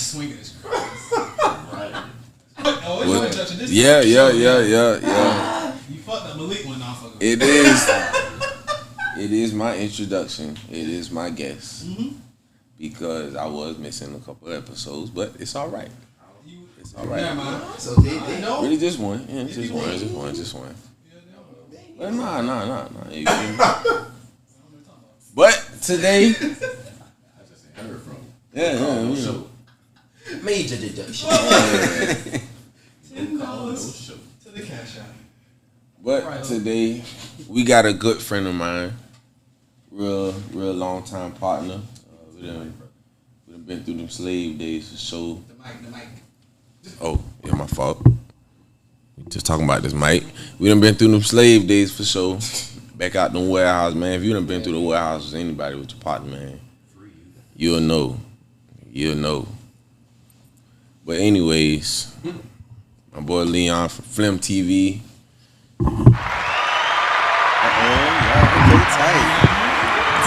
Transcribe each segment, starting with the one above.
swinging is crazy. Right. Oh, it's Well, no introduction. This yeah. You fucked up Malik one off of It is. It is my introduction. It is my guest. Because I was missing a couple episodes, but it's all right. It's all right. So they know. Really, just one. Yeah, just one. But nah. But today, Major deduction. $10 to the cash out. But today, we got a good friend of mine, real long time partner. We done been through them slave days for sure. The mic. Oh, yeah, my fault. We just talking about this mic. We done been through them slave days for sure. Back out the warehouse, man. If you done been through the warehouse with anybody with your partner, man, you'll know. But anyways, my boy Leon from FlemTv.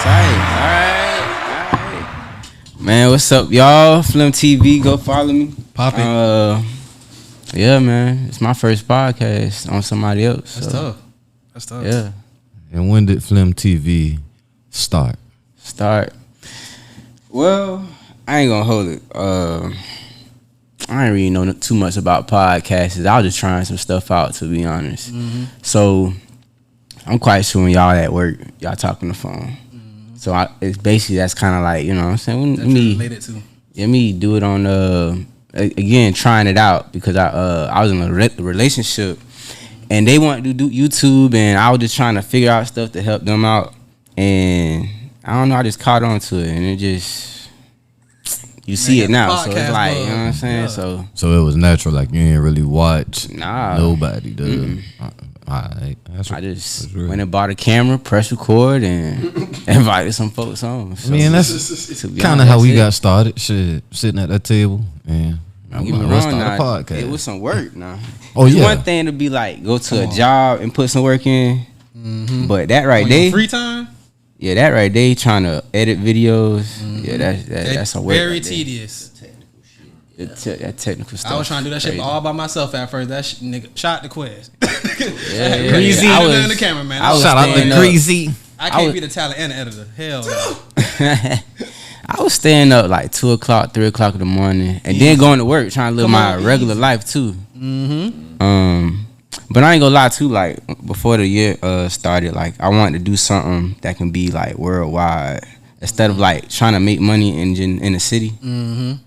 Tight. All right. Man, what's up, y'all? FlemTv, go follow me. Pop it. Yeah, man. It's my first podcast on somebody else. That's tough. Yeah. And when did FlemTv start? Well, I ain't gonna hold it. I ain't really know too much about podcasts. I was just trying some stuff out, to be honest. So I'm quite sure when y'all at work, y'all talking on the phone. So it's basically that's kind of like, you know what I'm saying? Me do it on again, trying it out because I was in a relationship and they wanted to do YouTube and I was just trying to figure out stuff to help them out, and I don't know, I just caught on to it and it just, you see it now, so it's like, you know what I'm saying? Yeah. So it was natural, like you didn't really watch nobody, dude. I just went and bought a camera, press record, and invited some folks on. So, I mean, that's kind of how we got started. Shit, sitting at that table and don't get me wrong, now, it was some work. Now, it's one thing to be like go to a job and put some work in, but that right there, free time. Yeah, that right there, trying to edit videos. Yeah, that's a work. Very tedious. That technical stuff. I was trying to do that shit all by myself at first. That nigga shot the Quest. Greasy. I was the cameraman. Shout out to Greasy. I can't be the talent and the editor. Hell no. I was staying up like 2 o'clock, 3 o'clock in the morning, and then going to work, trying to live my regular life too. But I ain't gonna lie too. Like before the year started, like I wanted to do something that can be like worldwide. Instead of like trying to make money in the city,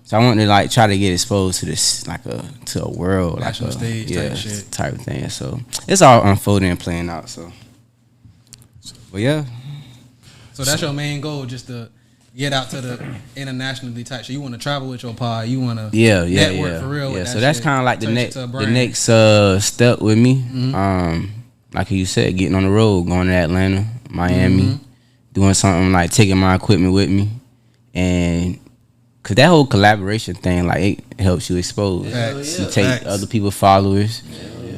so I wanted to like try to get exposed to this like to a world, national like stage type shit, type of thing. So it's all unfolding and playing out. So, but yeah. So that's your main goal, just to get out to the internationally type shit. You want to travel with your pod. You want to network for real. Yeah. So that's kind of like the next step with me. Like you said, getting on the road, going to Atlanta, Miami. Doing something like taking my equipment with me, and cause that whole collaboration thing, like it helps you expose. You take other people's followers,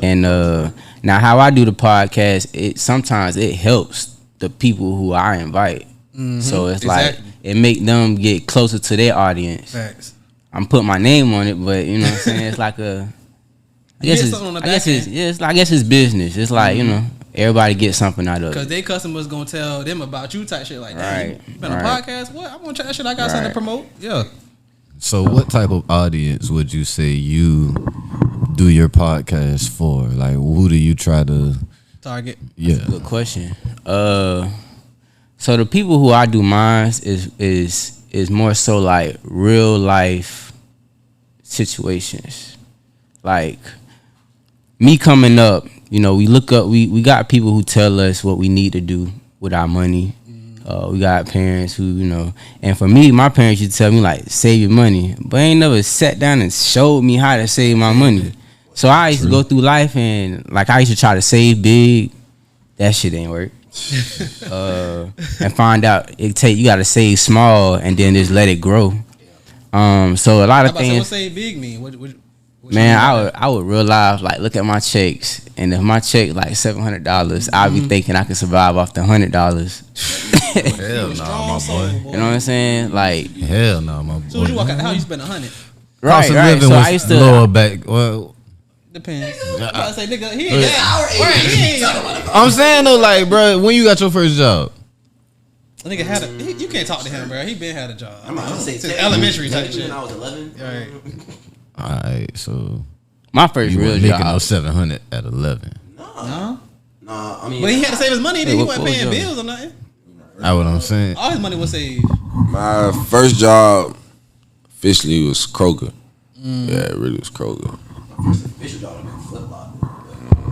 and now how I do the podcast, sometimes it helps the people who I invite. So it's like it make them get closer to their audience. Facts. I'm putting my name on it, but you know what I'm saying? It's like I guess it's business. It's like, you know. Everybody gets something out of it. Because their customers gonna tell them about you type shit like that. You been on a podcast? What? I'm gonna try that shit. I got something to promote. Yeah. So what type of audience would you say you do your podcast for? Like who do you try to target? Yeah. That's a good question. So the people who I do mine is more so like real life situations. Like me coming up, you know, we look up, we got people who tell us what we need to do with our money. We got parents who, you know, and for me, my parents used to tell me like, save your money, but ain't never sat down and showed me how to save my money. So I used to go through life and like I used to try to save big. That shit ain't work. And find out you got to save small and then just let it grow. So a lot of things. What save big mean? What man, I would realize, like, look at my checks, and if my check like $700, I'd be thinking I could survive off the $100. Hell no, my boy. You know what I'm saying? Like, hell no, my boy. So when you walk out the house, you spend $100. Cost of living So was I used to lower back. Well, Depends. I'm about to say, nigga, he ain't got. Right, he ain't got. I'm saying though, like, bro, when you got your first job? Nigga had a. You can't talk to him, bro. He been had a job. I'm about to say Since elementary type shit. When I was 11. Right. All right, so my first you real weren't making job. no 700 at 11. No. Nah, I mean. But he had to save his money. Then he what wasn't was paying yours? bills or nothing. That's what I'm saying. All his money was saved. My first job officially was Kroger. Yeah, it really was Kroger. My first official job was Flip Flop.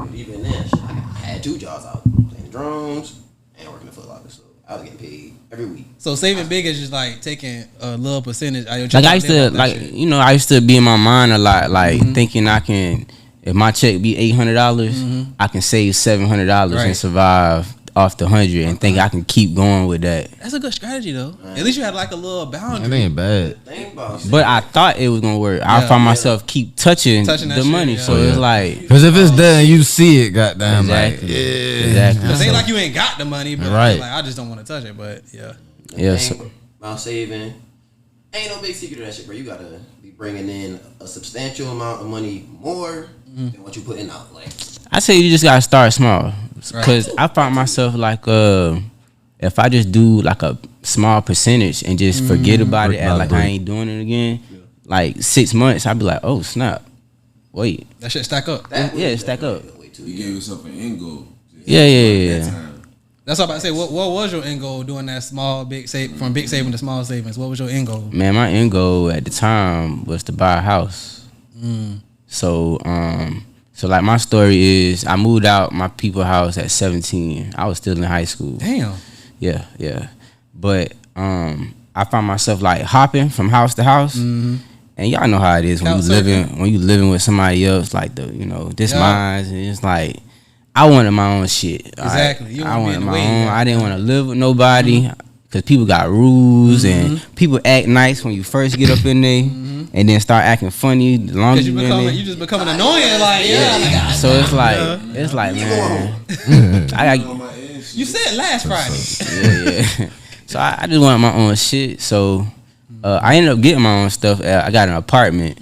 But even then, shit, I had 2 jobs out. Playing drums and working at Foot Locker. So I was getting paid every week. So saving big is just like taking a little percentage. Like I used to, like you know, I used to be in my mind a lot, like thinking I can, if my check be $800, I can save $700 and survive off the 100, and think I can keep going with that. That's a good strategy though. At least you had like a little boundary. That ain't bad. Think about it. But I thought it was gonna work. I found myself keep touching Touching that the shit, money, yeah. so it's like Because if it's there and you see it, goddamn, exactly, like, yeah. exactly. Cause ain't like you ain't got the money, but Right. like I just don't want to touch it. But yeah, Yeah, Thing so- about saving, ain't no big secret to that shit, bro. You gotta be bringing in a substantial amount of money more than what you putting out. Like, I say you just gotta start small, because I found myself like if I just do like a small percentage and just forget about it, act like I ain't doing it again, like 6 months, I'd be like, oh snap, wait, that shit stack up. yeah, stack up. You gave yourself an end goal. Yeah. That's what I'm about to say. What was your end goal doing that small big save from big saving to small savings? What was your end goal? Man, my end goal at the time was to buy a house. So like my story is, I moved out my people's house at 17. I was still in high school. Damn. Yeah. But I found myself like hopping from house to house. And y'all know how it is when you living with somebody else, like this mine, and it's like I wanted my own shit. Exactly. Right? You I wanna be wanted in the my way, own. right? I didn't want to live with nobody because people got rules and people act nice when you first get up in there, and then start acting funny the longer Cause you in there. you just becoming annoying. Like So it's like man, you said last Friday. yeah. So I just wanted my own shit. So I ended up getting my own stuff. I got an apartment,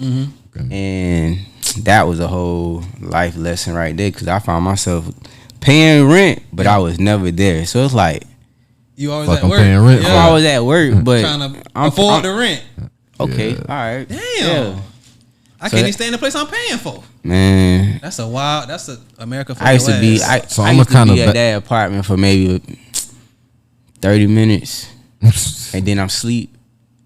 and that was a whole life lesson right there. Cause I found myself paying rent, but I was never there. So it's like You always Fuck, at I'm work. paying rent. I was at work, but trying to afford the rent. Okay, Yeah. all right. Damn. Yeah. I So can't even stay in the place I'm paying for. Man, That's a wild. That's a America. For I used to be. your ass. So I I'ma used to kinda be at that apartment for maybe 30 minutes, and then I'm sleep,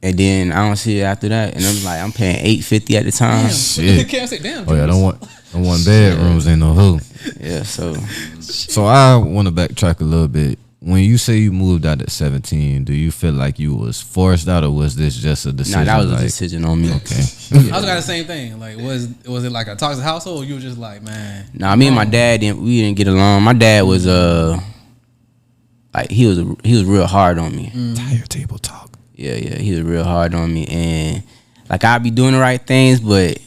and then I don't see it after that, and I'm like, I'm paying $850 at the time. Damn. Shit. Can't say damn. Oh yeah, Jules. don't want bedrooms, ain't no hoe. Yeah, so So I want to backtrack a little bit. When you say you moved out at 17, do you feel like you was forced out, or was this just a decision? nah, that was like, a decision on me. Okay. I was got the same thing. Like, was it like a toxic household? Or you were just like, man. Nah, me and my dad we didn't get along. My dad was like he was real hard on me. Tire table talk. Yeah, he was real hard on me, and like I'd be doing the right things, but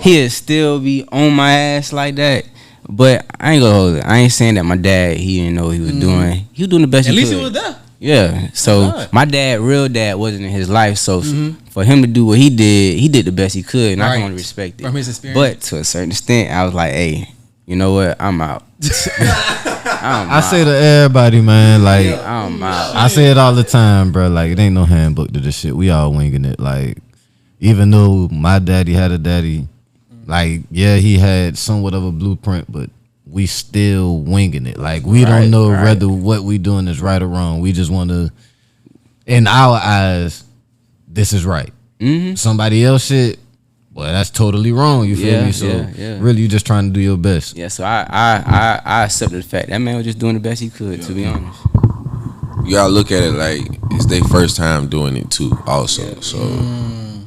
he'd still be on my ass like that. But I ain't gonna hold it. I ain't saying that my dad, he didn't know what he was doing. He was doing the best At he least could. he was there. Yeah. So God. my real dad wasn't in his life. So for him to do what he did the best he could, and I Right. can only respect it. From his experience. But to a certain extent, I was like, hey, you know what? I'm out. I say to everybody, man, like I'm out. I say it all the time, bro. Like it ain't no handbook to this shit. We all winging it. Like even though my daddy had a daddy, like yeah, he had somewhat of a blueprint, but we still winging it. Like we don't know whether what we doing is right or wrong. We just want to, in our eyes, this is right. Somebody else shit, well, that's totally wrong. You feel Yeah, me? So yeah. really, you just trying to do your best. Yeah, so I accepted the fact that man was just doing the best he could, to be honest. You gotta look at it like it's their first time doing it too, also. So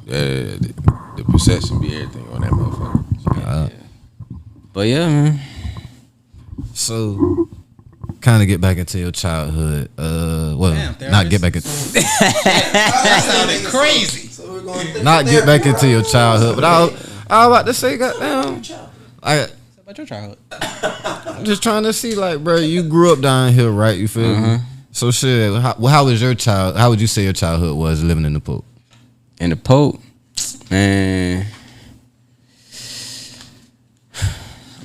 the perception be everything on that motherfucker. But yeah, man. So, kind of get back into your childhood. Damn, not get back into That sounded crazy. So we're going not get back into your childhood. But I was about to say, goddamn, About your childhood. I'm just trying to see, like, bro, you grew up down here, right? You feel me? So shit. How was your child? How would you say your childhood was living in the Pope? And the Pope, Man,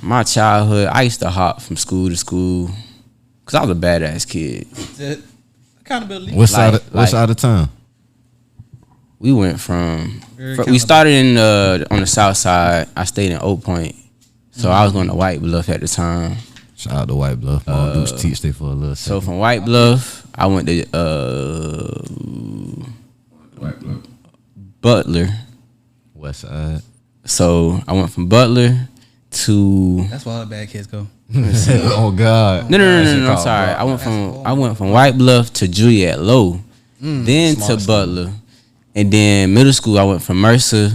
my childhood, I used to hop from school to school because I was a badass kid. Accountability. What side of town? We went we started in on the south side. I stayed in Oak Point, so I was going to White Bluff at the time. Shout out to White Bluff. Dudes teach there for a little So from White Bluff, I went to Butler. West Side. So I went from Butler to. That's where all the bad kids go. Oh God. No. I'm sorry. I went from White Bluff to Juliet Low, then to Butler, and then middle school I went from Mercer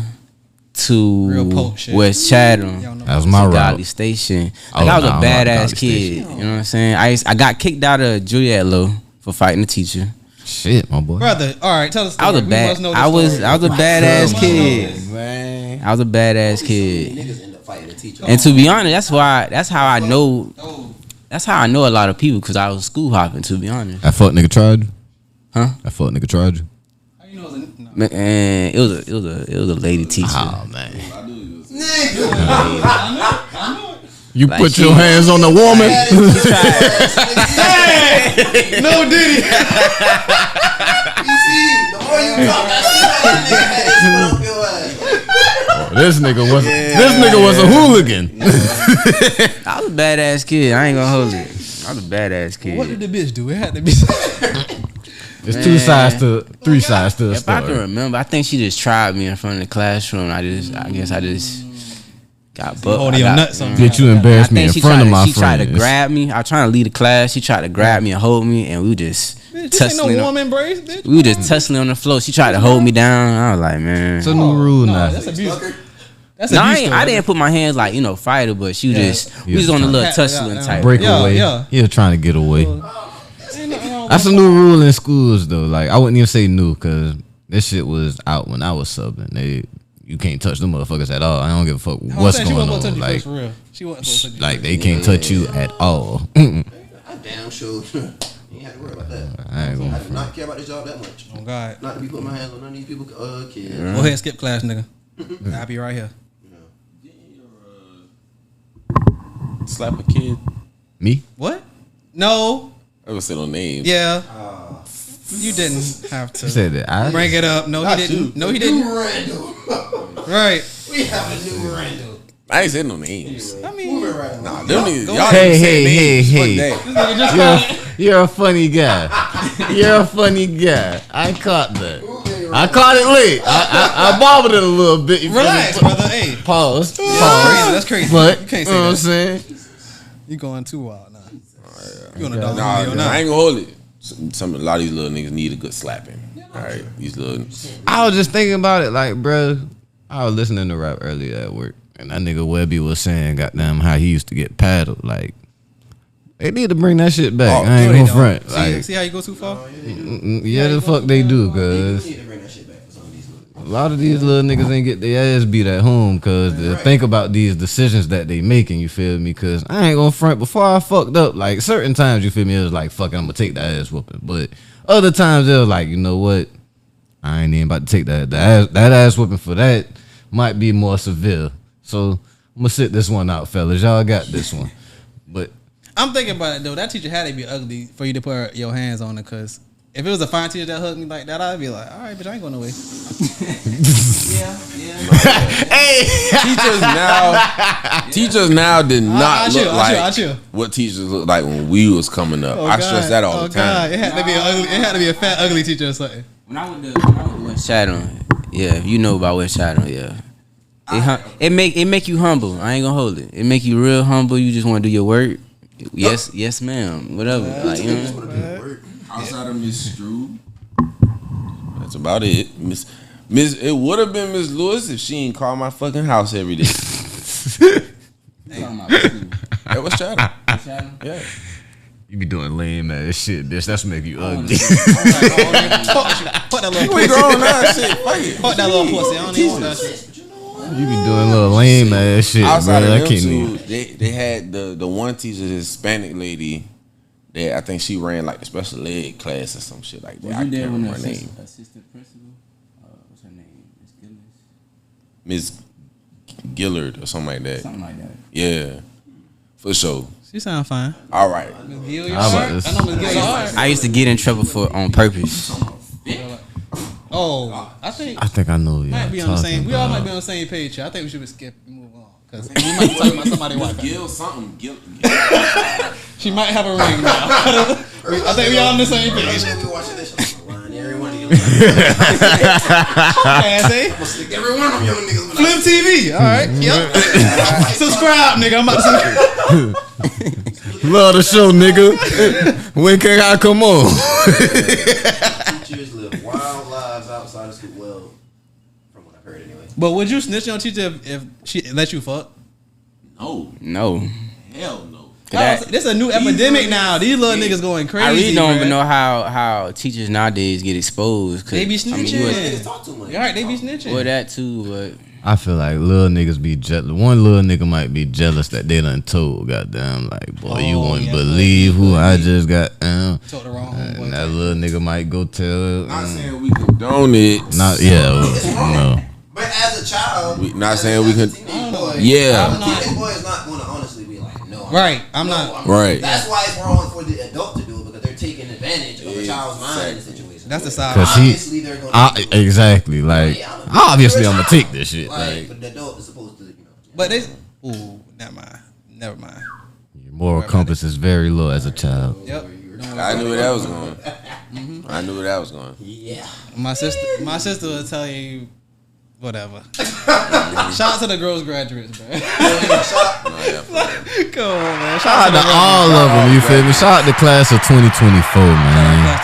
to West Chatham. That was my route. Godly Station. Like, I was a badass kid. You know what I'm saying? I got kicked out of Juliet Low for fighting the teacher. Shit, my boy. Brother, all right, tell us. I was a badass kid, man. I was a badass kid. Niggas end up fighting the teacher. And to be honest, that's how I know a lot of people, because I was school hopping, to be honest. That fuck nigga tried you? Huh? That fuck nigga tried you? How you know it was Man, it was a lady teacher. Oh man. I knew it. You Like put she- your hands on the woman. No Diddy. You see, the more you talk, This nigga was a hooligan. I was a badass kid. I ain't gonna hold it. I was a badass kid. What did the bitch do? It had to be. There's three sides to the If I can story. remember, I think she just tried me in front of the classroom. I guess I just got bucked. Holding your nuts on. Bitch, you embarrassed me in front of my She tried to friends. grab me. I was trying to lead the class. She tried to grab me and hold me, and we were just This ain't tussling. no warm embrace, bitch. We were just tussling on the floor. She tried to hold me down. I was like, man. It's a new rule now. That's abuse. That's No, abuse. I didn't put my hands like, fight her, but she was just, we was on a little tussling type. Breakaway. Yeah. He was trying to get away. Ain't nothing wrong That's a new rule in schools though. Like I wouldn't even say new because this shit was out when I was subbing. You can't touch them motherfuckers at all. I don't give a fuck what's going on. Like, for real. She wasn't supposed to touch you. like they can't touch you at all. I damn sure. You ain't have to worry about that. I ain't I gonna. do not care about this job that much. Oh God. Not to be putting my hands on none of these people. Kids. Go ahead, skip class, nigga. I'll be right here. Slap a kid. Me? What? No. I was saying no names. Yeah. You didn't have to You said that. I bring it up. No, he didn't. No, he didn't. Randall. Right. We have a new Randall. I ain't saying no names. I mean, Right. Nah, them niggas. Go Y'all Hey, didn't say hey, names. hey, Fuck hey. that. You're a funny guy. You're a funny guy. I caught that. I caught it late. I bobbled it a little bit. You feel me? relax, brother. Hey, Pause. that's crazy. But You can't you know what I'm say that. saying? You going too wild now. You on a dog Nah, video I now? ain't gonna hold it. A lot of these little niggas need a good slapping. All right, these little. I was just thinking about it, like, bro. I was listening to rap earlier at work, and that nigga Webby was saying, goddamn, how he used to get paddled. Like, they need to bring that shit back. Oh, I ain't No, they gonna front. don't. Like, See how you go too far? yeah, the fuck they do, You cause need to bring that shit back for some of these little. a lot of these little niggas ain't get their ass beat at home, cause they think about these decisions that they making. You feel me? Cause I ain't gonna front. Before I fucked up, like certain times, you feel me? It was like, fuck it, I'm gonna take the ass whooping. But other times, it was like, you know what? I ain't even about to take that ass whooping for that. Might be more severe. So I'm gonna sit this one out, fellas. Y'all got this one. But I'm thinking about it though. That teacher had to be ugly for you to put your hands on her. Cause if it was a fine teacher that hugged me like that, I'd be like, all right, bitch, I ain't going nowhere. Teachers now did not look I chill. what teachers looked like when we was coming up. I stress that all the time. God. It had to be ugly. It had to be a fat, ugly teacher or something. When I went to West Chatham, yeah, you know about West Chatham, yeah. It make you humble. I ain't gonna hold it. It make you real humble. You just want to do your work. Yes, ma'am. Whatever. Like, you know. Outside of Miss Strube, that's about it. Miss, it would have been Miss Lewis if she ain't call my fucking house every day. That was Chatham. Yeah. you be doing lame ass shit, bitch. That's what make you ugly. Fuck that little We pussy. grown now, shit. Fuck it. Fuck that little pussy. I don't even want that shit. You be doing little lame ass shit, Outside bro. of I them can't two, even. they had the one teacher, the Hispanic lady, that I think she ran like the special ed class or some shit like that. I can't remember her name. Assistant principal? What's her name? Miss Goodness? Miss Gillard or something like that. Something like that. Yeah, for sure. She sound fine. All right. Miss Gill, you How about alright? this? I know Miss Gill hard. I used to get in trouble for on purpose. Oh, I think I think I know. might be on the same. We all might be on the same page here. I think we should skip and move on because we might be talking about somebody's wife. Gil something. Gil. She might have a ring now. I think we all on the same page. We watching this show. Every one of you. Ass, eh? Every one of them young niggas. FlemTv. All right. Yep. Subscribe, nigga. I'm about to subscribe. Love the show, nigga. When can I come on? Teachers live wild lives outside of school. Well, from what I've heard anyway. But would you snitch on a teacher if she let you fuck? No. No. Hell no. This is a new epidemic now. These little niggas going crazy. I really don't even bruh. know how teachers nowadays get exposed. They be snitching. Niggas talk too much. All right, they be snitching. Well, that too, but I feel like little niggas be jealous. One little nigga might be jealous that they done told. Goddamn, like boy, you wouldn't believe who I just got. Told the wrong homeboy. And that little nigga might go tell. Not saying we condone it. Not yeah, It's wrong. no. But as a child, Not saying we can. Yeah. Yeah. A teenage boy is not going to honestly be like, no. Right, I'm not. Right. That's why it's wrong for the adult to do it because they're taking advantage of a child's mind in the situation. That's the side. Cause Obviously, they're going to. Exactly. Like obviously, I'm gonna take this shit. Right, Like but the adult is supposed to, you know. But they. Ooh, never mind. Never mind. your moral compass is very low as a child. Yep. I knew where that was going. I knew where that was going. Yeah. My sister will tell you. Whatever. Shout out to the girls graduates, bro. Come on, man. Shout out to all of them. You feel me? Shout out to class of 2024, man.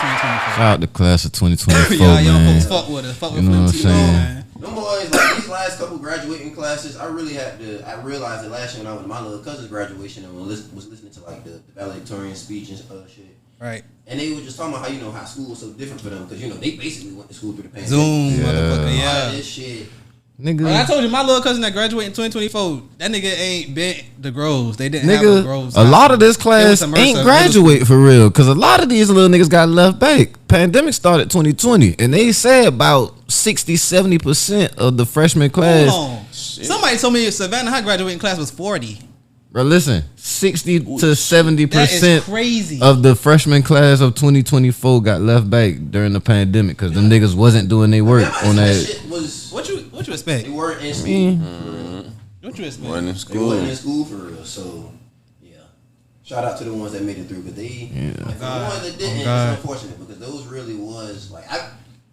Shout out to class of 2024, Y'all young man. folks fuck with us. Fuck with You know what I'm FlemTv, saying? man. Them boys, like these last couple graduating classes, I realized it last year when I went to my little cousin's graduation and was listening to like the valedictorian speech and shit. Right. And they were just talking about how, how school was so different for them because, they basically went to school through the pandemic. Zoom, Yeah. motherfucker, All yeah. this shit. Nigga, Well, I told you, my little cousin that graduated in 2024, that nigga ain't been the Groves. They didn't have the Groves. a lot of this It class was a Mercer ain't middle graduate for real. Cause a lot of these little niggas got left back. Pandemic started 2020, and they said about 60-70% of the freshman class. Hold on. Somebody told me Savannah High graduating class was 40. Bro, listen, 60 to 70% That is crazy. of the freshman class of 2024 got left back during the pandemic because them niggas wasn't doing their work on that. Shit was, What you expect? they weren't in school. What you expect? Wasn't in They school. wasn't in school for real. So, yeah. Shout out to the ones that made it through. But they, and for the ones that didn't, it's unfortunate because those really was,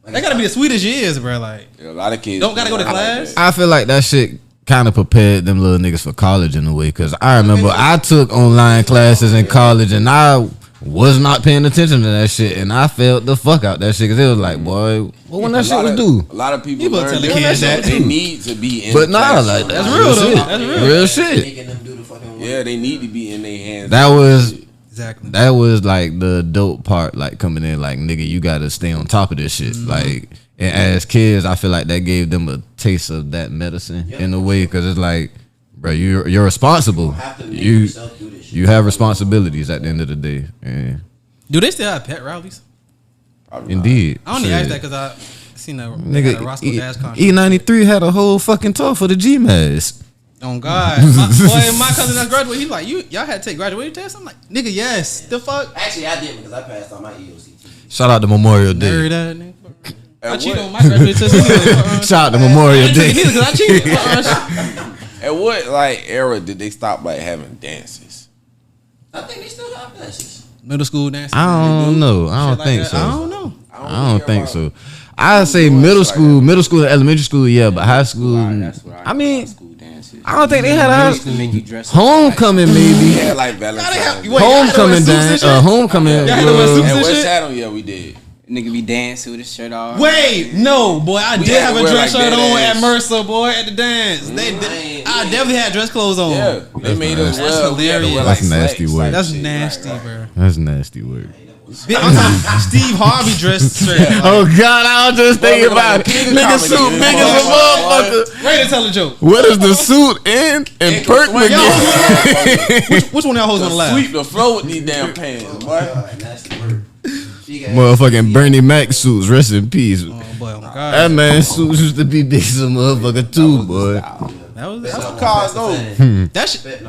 That gotta be the sweetest years, bro. Like, A lot of kids don't gotta go to I like class. that. I feel like that shit kind of prepared them little niggas for college in a way because I remember I took online classes in college and I was not paying attention to that shit and I failed the fuck out that shit because it was like, boy, what when that shit was due? A lot of people People learn tell the that kids that they too. need to be in. But the nah, class. like That's real though. shit. That's real. Real shit. making them do the fucking work. Yeah, they need to be in their hands. That was Exactly. that was like the dope part, like coming in, like nigga, you gotta stay on top of this shit. Like, and as kids, I feel like that gave them a taste of that medicine in a way, because it's like, bro, you're responsible. have to make You yourself do this shit. you have responsibilities at the end of the day. Yeah. Do they still have pet rallies? Indeed. I only Shit. asked that because I seen a Roscoe Dash Nigga, contract. E93 had a whole fucking tour for the GMAS. Oh God, my cousin that graduated, he's like, y'all had to take graduation tests. I'm like, nigga, yes. The fuck? Actually, I didn't because I passed on my EOCT. Shout out to Memorial Day. Nerd that nigga. I At cheated what- on my graduation test. Shout out to Memorial I Day. didn't take it neither because I cheated. At what era did they stop having dances? I think they still have dances. Middle school dance. I don't know. I don't Shit like think that. so. I don't know. I don't think so. I say middle school, and elementary school, yeah, but high school. That's what I mean, school dances. I don't think they had a They high used to make you dress up homecoming, We maybe had like Valentine's. Wait, homecoming y'all had to wear dance, suits and shit? homecoming. Y'all had to wear suits At and West shit? Chatham, yeah, we did. Nigga be dancing with his shirt off. Wait, no, boy, I We did had have to a wear, dress like, shirt that on ass. at Mercer, boy, at the dance. I definitely had dress clothes on. Yeah, they made us That's wear. We had to wear, hilarious. like, That's nasty slacks work. type That's shit. nasty, Right, bro. That's nasty work. I'm talking Steve Harvey dress shirt. Oh God, I was just thinking Boy, about like it. King of Nigga Comedy, suit man. big as a motherfucker. Ready to tell a joke. What is the suit in and perk Swing McGee? Which one of y'all hoes on the left? Sweep the floor with these damn pants, boy. Nasty word. Motherfucking Bernie Mac suits, rest in peace. Oh boy, oh God. That man suits used to be big as a motherfucker too, boy. That was cars though. that shit.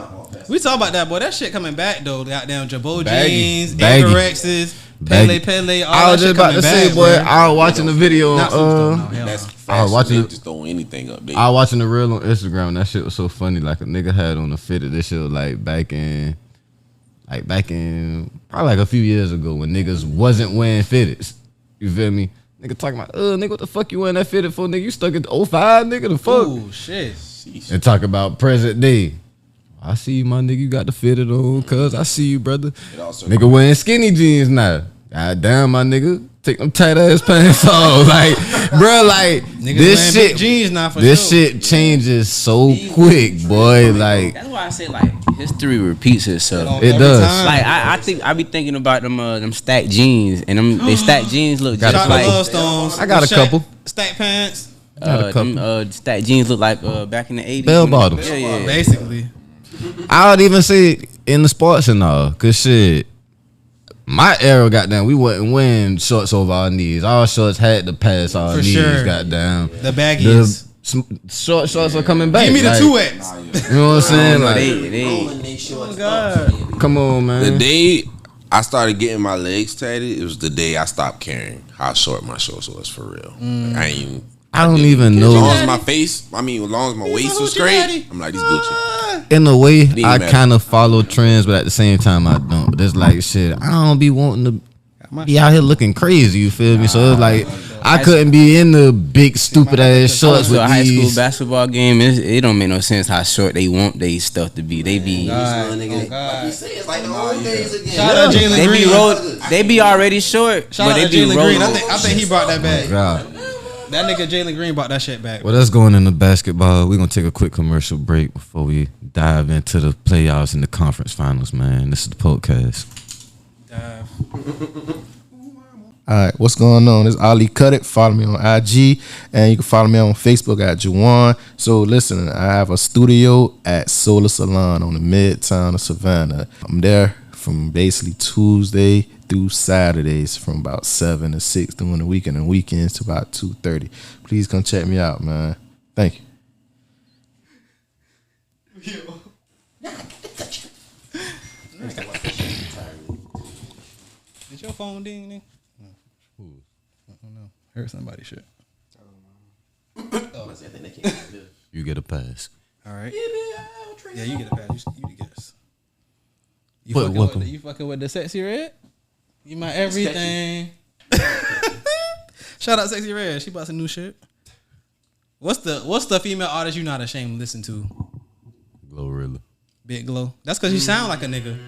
We talk about that, boy. That shit coming back though. Goddamn Jabot Baggy. jeans, Baggy. Anorexes, Baggy. Pele, all I was that just shit about coming to say, back, boy. bro. I was watching the video. Not Suits, though, no, hell That's no. fashion. watching They it. just throwing anything up there. I was watching the reel on Instagram. And that shit was so funny. Like a nigga had on a fitted. This shit was like back in probably like a few years ago when niggas wasn't wearing fitteds. You feel me? Nigga talking about, nigga, what the fuck you wearing that fitted for, nigga? You stuck at 05, nigga, the fuck? Oh shit. And talk about present day. I see you, my nigga, you got the fitted on, cuz I see you, brother. Nigga wearing skinny jeans now. God damn, my nigga. Take them tight ass pants off. Like, bro, like, Niggas this wearing shit, big jeans now for this sure. shit changes so quick, boy. Like, That's why I say like history repeats itself. it Every does. time. Like I be thinking about them stacked jeans and they stacked jeans look Got just a Shout out to like Love Stones. I got a Shaq- couple. Stack pants. Got a couple. them stacked jeans look like back in the 80s. Bell bottoms. Yeah. Basically. I would even say in the sports and all, cause shit, my era, goddamn, we wasn't wearing shorts over our knees. Our shorts had to pass our For knees, sure. goddamn. The baggies. Shorts are coming back. Give me the like, 2X. You know what I'm saying? No, Like, Rolling they shorts up. come on, man. The day I started getting my legs tatted, it was the day I stopped caring how short my shorts was for real. Like, I don't even as know. long as my face, as long as my waist was Hoochie daddy. straight, I'm like, these Gucci. In a way, Didn't I matter. kind of follow trends, but at the same time, I don't. But it's like shit. I don't be wanting to be out here looking crazy. You feel me? So it's like I couldn't be in the big stupid ass shorts So with a high school these. basketball game, it don't make no sense how short they want they stuff to be. They be God. Nigga, God. like you say, it's like the old days again. Shout out Jalen they Green. be they be already short, Shout but out they to be Jalen rolling. Green. I think he brought that back. God. That nigga Jalen Green brought that shit back. Well, that's going into basketball. We're gonna take a quick commercial break before we dive into the playoffs and the conference finals, man. This is the podcast. All right, what's going on? This is Ali Cut It. Follow me on IG, and you can follow me on Facebook at Juwan. So listen, I have a studio at Solar Salon on the Midtown of Savannah. I'm there from basically Tuesday through Saturdays from about 7 to 6 during the weekend and weekends to about 2:30. Please come check me out, man. Thank you. Did your phone ding? Nigga? I don't know. Heard somebody shit. I think they can't do it. You get a pass. All right. Yeah, you get a pass. You guess. You What, fucking, welcome. with the, you fucking with the Sexy Red? You my everything. Shout out Sexy Red. She bought some new shit. What's the female artist you not ashamed to listen to? Glorilla. Big Glow. That's because you sound like a nigga.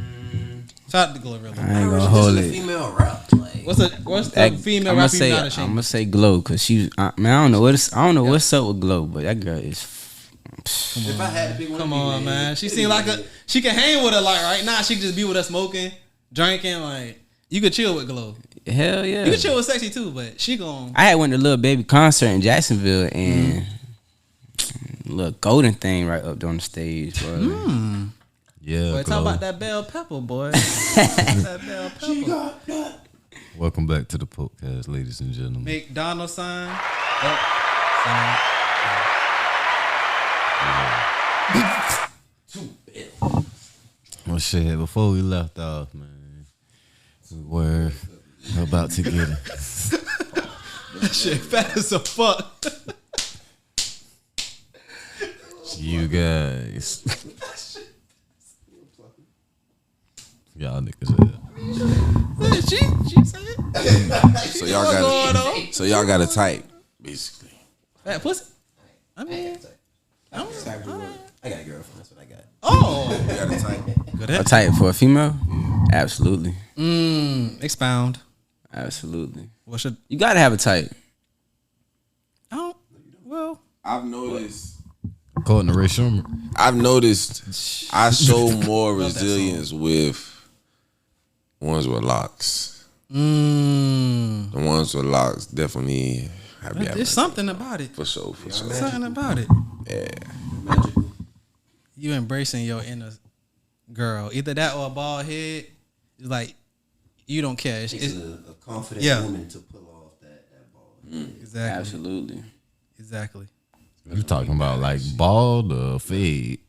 Shout out to Glorilla. I ain't gonna hold This is a it. female rap. Like, What's the female I'm rapper you not gonna ashamed? say Glow because she. Man, I don't know what's up with Glow, but that girl is. if I had to pick one, Come it'd be on, man. She it'd seem be like she can hang with her like right now. She can just be with her smoking, drinking. Like you could chill with Glow. Hell yeah. You can chill with Sexy too, but she gon' I had went to Lil Baby concert in Jacksonville and little golden thing right up there on the stage, bro. Yeah. Boy, talk Glow. about that bell pepper, boy. That bell pepper. Welcome back to the podcast, ladies and gentlemen. McDonald's sign. Sign. Well, shit, before we left off, man, we were about to get it. That shit fat as a fuck. You guys. Y'all niggas. She said it. So y'all got to type, basically. Fat pussy. I mean, I got a girlfriend. That's what I got. oh. You got to type. Good A at. type for a female? Absolutely. Expound. Absolutely. What should You gotta have a type. I don't. Well, I've noticed. According to Ray Sherman. I've noticed I show more resilience with ones with locks. The ones with locks definitely have there's something about it. for sure. Something about it. Yeah. You embracing your inner girl. Either that or a bald head. It's like you don't care. It's a confident woman to pull off that ball. Exactly. Absolutely. Exactly. You talking about like bald or fade?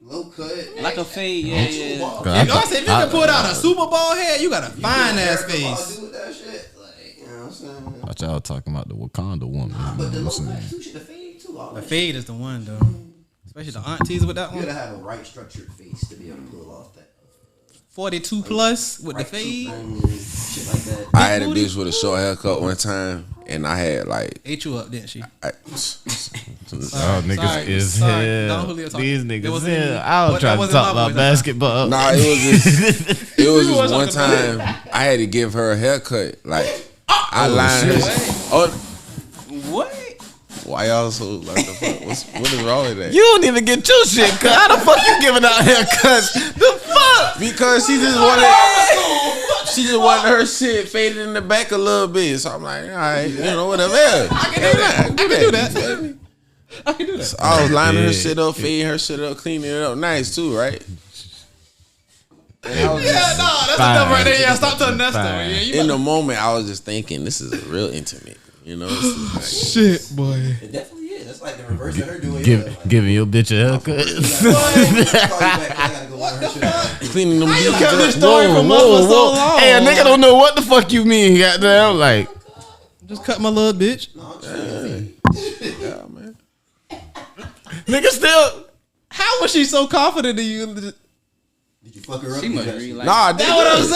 Low cut. Like a fade, yeah. You know what I'm saying? If you can put out a Super Bowl head, you got a fine ass face. Do with that shit. Like, you know what I'm saying? Watch y'all talking about the Wakanda woman. But the You know low what I'm cut saying? too, shit, the fade too. The fade is the one though. Especially the aunties with that You one. gotta have a right structured face to be able to pull off that. 42 plus with the Right fade. shit like that. I had a bitch with a short haircut one time, and I had like. Ate you up, didn't she? Oh, niggas is here. These niggas here. I was trying to talk about basketball. Nah, it was just one time I had to give her a haircut. Like I lined her. Oh, What? why y'all so like the fuck? What is wrong with that? You don't even get your shit cut. How the fuck you giving out haircuts? The fuck? Because she just wanted her shit faded in the back a little bit. So I'm like, all right, whatever. Yeah, I can do that. I can do that. So I was lining her shit up, fading her shit up, cleaning it up, nice too, right? And I was That's enough right there. Yeah, stop telling that story. Yeah, in the moment, I was just thinking, this is real intimate. This is like, shit, boy. It definitely is. That's like the reverse of her doing. Giving your bitch a haircut. cleaning them. You kept this story from us for so long. Hey, a nigga don't know what the fuck you mean. Goddamn, like. Just cut my little bitch. Yeah, man. Nigga still. How was she so confident in you? Did you fuck her up? She must really like. Nah, I did. That's what I'm It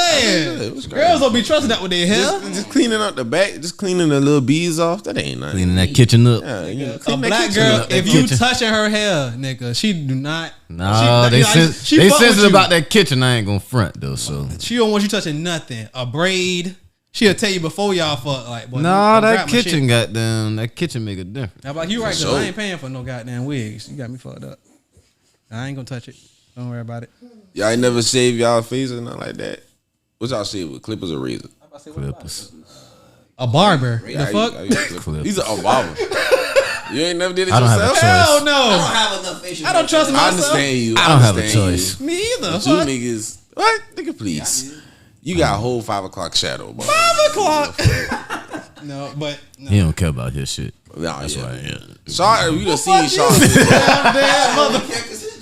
saying. was great. Girls don't be trusting that with their hair. Just cleaning up the back, just cleaning the little beads off. That ain't nothing. Cleaning that kitchen up. Yeah, A clean that black kitchen girl, up. if you touching her hair, nigga, she do not. Nah, they fuck with sensitive you. about that kitchen. I ain't gonna front though. So She don't want you touching nothing. A braid. She'll tell you before y'all fuck. Like, boy, nah, don't that grab my kitchen shit. goddamn. That kitchen make a difference. I'm like, you right, 'cause sure. I ain't paying for no goddamn wigs. You got me fucked up. I ain't gonna touch it. Don't worry about it. Y'all ain't never shave y'all face or nothing like that. What y'all shave with? Clippers or razor? Clippers. A barber. The I fuck? use clippers. He's a barber. You ain't never did it I don't have a yourself? choice. Hell I no. don't have enough facial. I don't trust I myself. understand you. I don't have a understand choice. you. Me either. But you Fuck. niggas, what? Nigga, please. You got a whole 5 o'clock shadow, bro. 5 o'clock. No, but no. He don't care about his shit. Nah, That's yeah. why. Yeah. Sean, you done seen Sean. This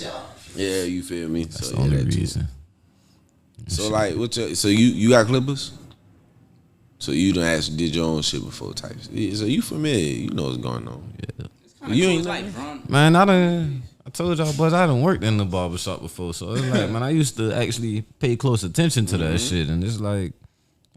job. Yeah, you feel me? That's So the only that too. reason. So like, so you got clippers? So you done actually did your own shit before, types. Yeah, so you familiar? You know what's going on. Yeah. You ain't like drawn. Man, I told y'all, boys, I done worked in the barbershop before, so it's like, man, I used to actually pay close attention to that shit, and it's like,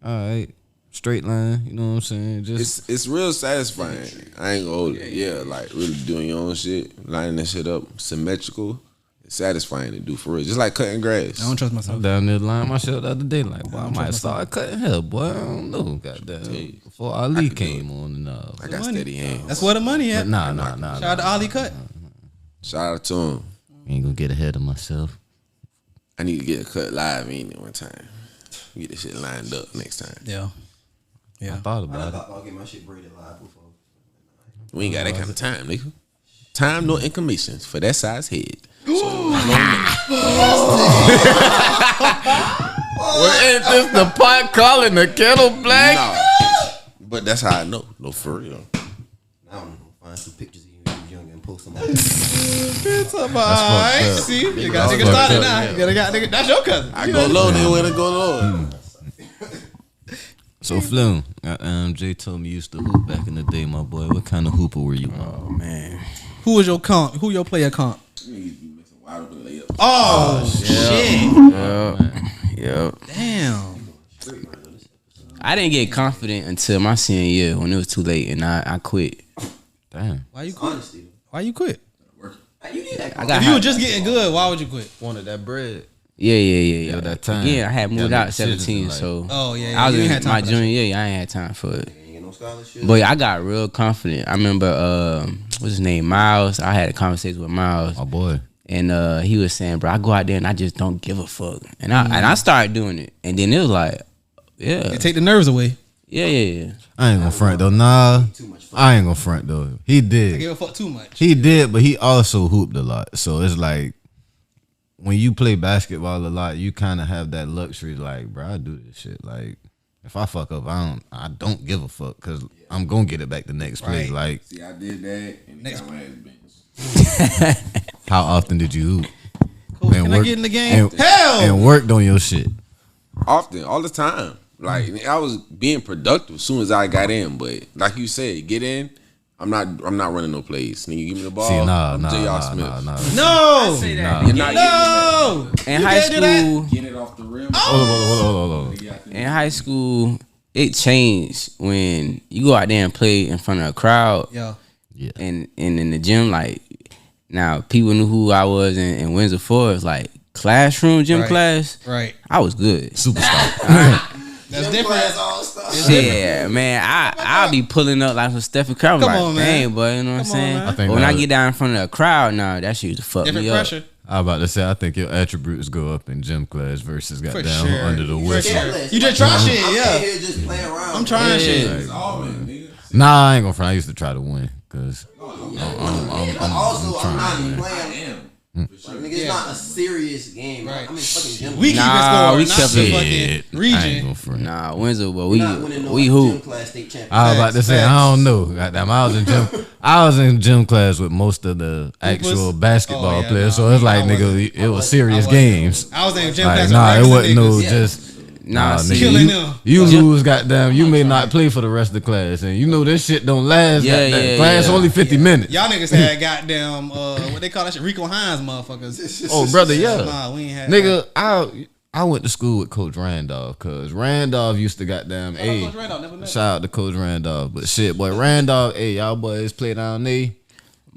all right, straight line, you know what I'm saying? Just It's real satisfying. I ain't gonna hold it. Yeah, like really doing your own shit, lining that shit up, symmetrical. It's satisfying to do for real. Just like cutting grass. I don't trust I'm myself. down there lining my shit up the other day, like, boy, I might start cutting hair, boy. I don't know, goddamn. Before Ali came on and I got steady hands. That's where the money at. Nah. Shout out to Ali Cut. Shout out to him. Ain't gonna get ahead of myself. I need to get a cut live ain't it one time. Get this shit lined up next time. Yeah. I thought I about it. thought I'll get my shit braided live before. We ain't got that kind of time, nigga. Time no inclinations for that size head. Well, ain't this the pot calling the kettle black? Nah. But that's how I know. No, for real. Now I'm gonna find some pictures of you when you was young and post them. Alright, see, you got nigga started now. You got nigga. That's your cousin. I go low, they way to go low. So Flem, Jay told me you used to hoop back in the day, my boy. What kind of hooper were you? Oh man. Who was your comp? Who your player comp? Niggas be missing wide open layups. Oh shit! Yep. Damn. I didn't get confident until my senior year when it was too late and I quit. Damn. Why you quit? Honesty. Why you quit? You need that. I got If you were just getting good, why would you quit? Wanted that bread. Yeah. That time. Again, I had moved Yeah, out like at 17, decisions, like- so Oh yeah, I was you ain't in had time my for that junior year. I ain't had time for it. Ain't get no scholarship. But I got real confident. I remember what's his name, Miles. I had a conversation with Miles, My boy. and he was saying, "Bro, I go out there and I just don't give a fuck." And I started doing it, and then it was like, yeah, You take the nerves away. yeah. I ain't gonna front though. Nah, Too much fun. I ain't gonna front though. He I did. give a fuck too much. He did, but he also hooped a lot. So it's like when you play basketball a lot, you kind of have that luxury. Like, bro, I do this shit. Like, if I fuck up, I don't give a fuck because I'm gonna get it back the next play. Like, see, I did that and next my ass bench. how often did you hoop? Coach, can I get in the game? Hell! And worked on your shit. Often, all the time. Like I was being productive as soon as I got in, but like you said, get in. I'm not running no plays. Nigga, give me the ball. See, I'm J.R. Smith. No. You're not No. In high school, get it off the rim. Hold on. in high school, it changed when you go out there and play in front of a crowd. Yeah. And in the gym, like now people knew who I was in Windsor Forest, like classroom gym class. Right. I was good. Superstar. That's different. Yeah, man. I'll be pulling up like some Stephen Curry. I'm Come like, on, man. dang, boy, you know what I'm saying? man. I think But when I that- get down in front of a crowd, now that shit used to fuck Different me pressure. up. I was about to say, I think your attributes go up in gym class versus got For down sure. under the For whistle. sure. You just try shit, I'm yeah. here just playing around. I'm trying shit. It's all in, nigga. Nah, I ain't gonna front. I used to try to win because I'm not even playing. Nigga, it's not a serious game. Right. I'm in fucking gym. We keep Nah, it we score, kept not it. the I fucking ain't region. gonna front. Nah, Windsor, but We're not winning no we gym hoop. class state championship. I was about to say, Facts. I don't know. Goddamn, I was in gym class with most of the actual basketball Oh, yeah, players, nah, so it's like, I nigga, wasn't. it was serious games. I was in gym Like, class. nah, it with wasn't no regular niggas. just. Nah, see, nigga, killing them. you lose, goddamn. You may not play for the rest of the class, and you know this shit don't last. Yeah, goddamn. yeah, Class yeah. only 50 minutes. Y'all niggas had goddamn what they call that shit, Rico Hines motherfuckers. Oh, brother, yeah. Nah, we ain't had Nigga, I went to school with Coach Randolph, cause Randolph used to goddamn Coach Randolph, never met. shout out to Coach Randolph, but shit, boy, Randolph, y'all boys play down there.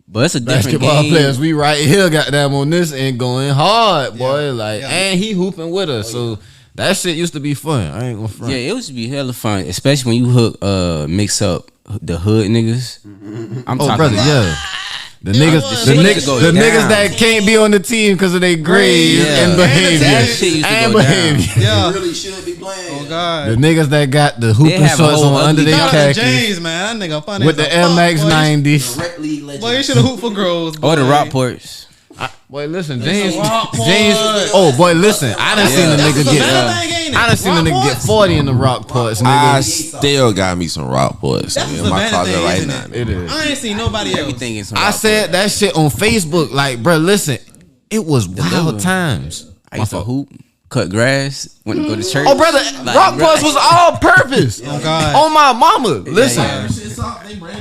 but it's a different Basketball game. players, we right here, goddamn, on this end going hard, boy. Like, Yeah. and he hooping with us, so that shit used to be fun. I ain't gonna front. Yeah, it used to be hella fun, especially when you mix up the hood niggas. I'm Oh, talking brother, about, yeah. The Yeah, niggas, well, the shit niggas, used to go the down. niggas that can't be on the team because of their grades Yeah. and behavior. That shit used to and go down. behavior. Yeah. You really should be playing. Oh God. The niggas that got the hooping have a shorts whole on under ugly their Shout out to khakis James, man. That nigga funny with as the a Air fuck, Max boy. 90s. Direct league legend. Boy, you should have hooped for girls. or the boy. Rockports. Boy, listen, James. Rockport. Oh, boy, listen. I done seen the That's nigga a get. better thing, ain't it? I done seen the nigga get Rockports? 40 in the Rockports, I nigga. still got me some Rockports That's in a my better closet thing, right isn't now. it? It is. I ain't seen nobody else. Everything is some I said that shit on Facebook. Like, bro, listen, it was wild times. I used to hoop, cut grass, went to go to church. Oh, brother, Rockports was all purpose. Oh God. On my mama. Listen.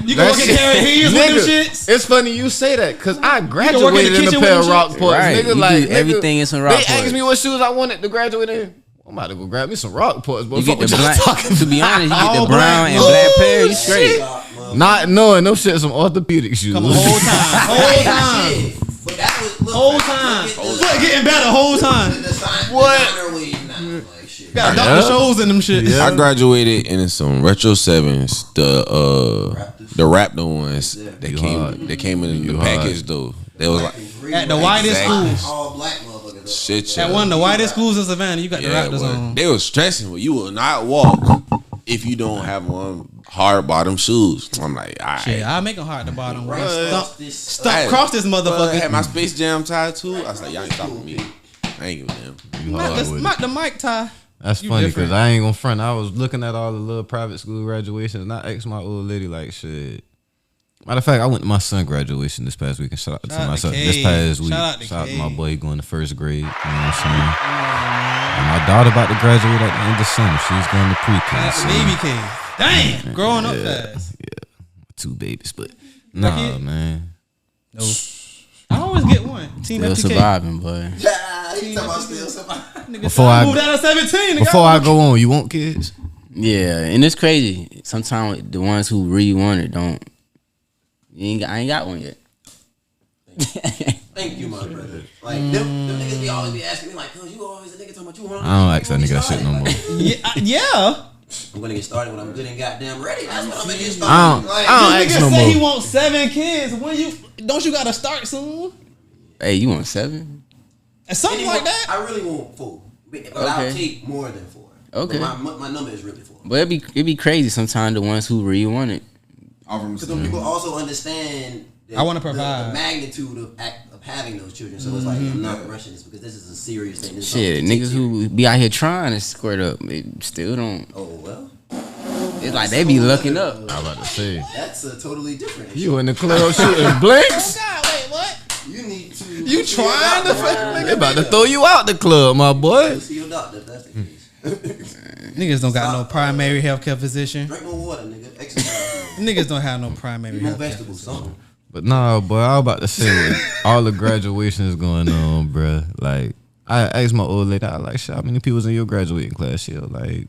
You That can look at shit- Carrie Heels with them Nigga, shits. it's funny you say that because I work in the graduated in a kitchen pair with of them rock shits? ports. Right, Nigga, you like do everything in some rock They asked ports. me what shoes I wanted to graduate in. I'm about to go grab me some rock ports. But You get the what y'all black. talking To be honest, you get All the brown black. and black pair. You Oh, straight. shit. Not knowing no shit some orthopedic shoes. Come on, whole time. Whole time. Shit. But that was look, Whole look time. at the- Foot getting better whole time. the sign- What? the designer way now, like, shit. Got Dr. Shows in them shit. Yeah. I graduated in some retro sevens, the Raptor ones that came in the hard. package though. They was like At the whitest Exactly. schools. All black motherfuckers. shit. At yo. one of the whitest schools in Savannah, you got the Raptors but on. they was stressing, but you will not walk if you don't have on hard bottom shoes. I'm like, all right. Shit, I make them hard at the bottom. Right, Stump, this stump cross this I had motherfucker. my Space Jam tie too. I was like, y'all ain't stopping me. I ain't giving them. You Not hard the, with it. not the mic tie. That's You funny different. because I ain't gonna front. I was looking at all the little private school graduations and I asked my old lady like shit. Matter of fact, I went to my son graduation this past week and shout out to Shout my out to son K. this past week. Shout out to my K. boy going to first grade. You know what I'm saying? And my daughter about to graduate at the end of summer. She's going to pre-K. That's so- baby king. Damn, growing up fast. two babies, but nah, kid? man. No. I always get one. Team Still FTK. surviving, boy. Yeah, he talking about still somebody. Nigga, Before I I- moved out of 17. Nigga, Before I go on, you want kids? Yeah, and it's crazy. Sometimes the ones who really want it don't. I ain't got one yet. Thank you, my brother. Like, them niggas be always be asking me, like, cuz you always a nigga talking about you want. I don't ask that nigga that shit no more. Yeah. I'm gonna get started when I'm good and goddamn ready. That's when I'm gonna get I started. don't- Like, I don't This ask nigga no say more. he wants 7 kids. When you don't you gotta start soon? Hey, you want 7? And something like that. I really want 4, but I'll Okay. take more than 4. Okay. But my number is really 4. But it'd be crazy sometimes the ones who really want it. Because when people also understand I want to provide the magnitude of having those children. So it's like I'm not rushing this because this is a serious thing. This Shit, niggas who be out here trying to squirt up, they still don't. Oh well. It's like they be looking up. I'm about to say. That's a totally different issue. You in the club shooting blinks? God, wait, what? You need to. You trying to They about to throw you out the club, my boy. See your doctor if that's the case. Niggas don't got no primary healthcare physician. Drink more water, nigga. Exercise. Niggas don't have no primary Eat more healthcare vegetables, something. But nah, boy, I was about to say, with all the graduations going on, bruh. Like, I asked my old lady, I was like, shit, how many people's in your graduating class? She was like,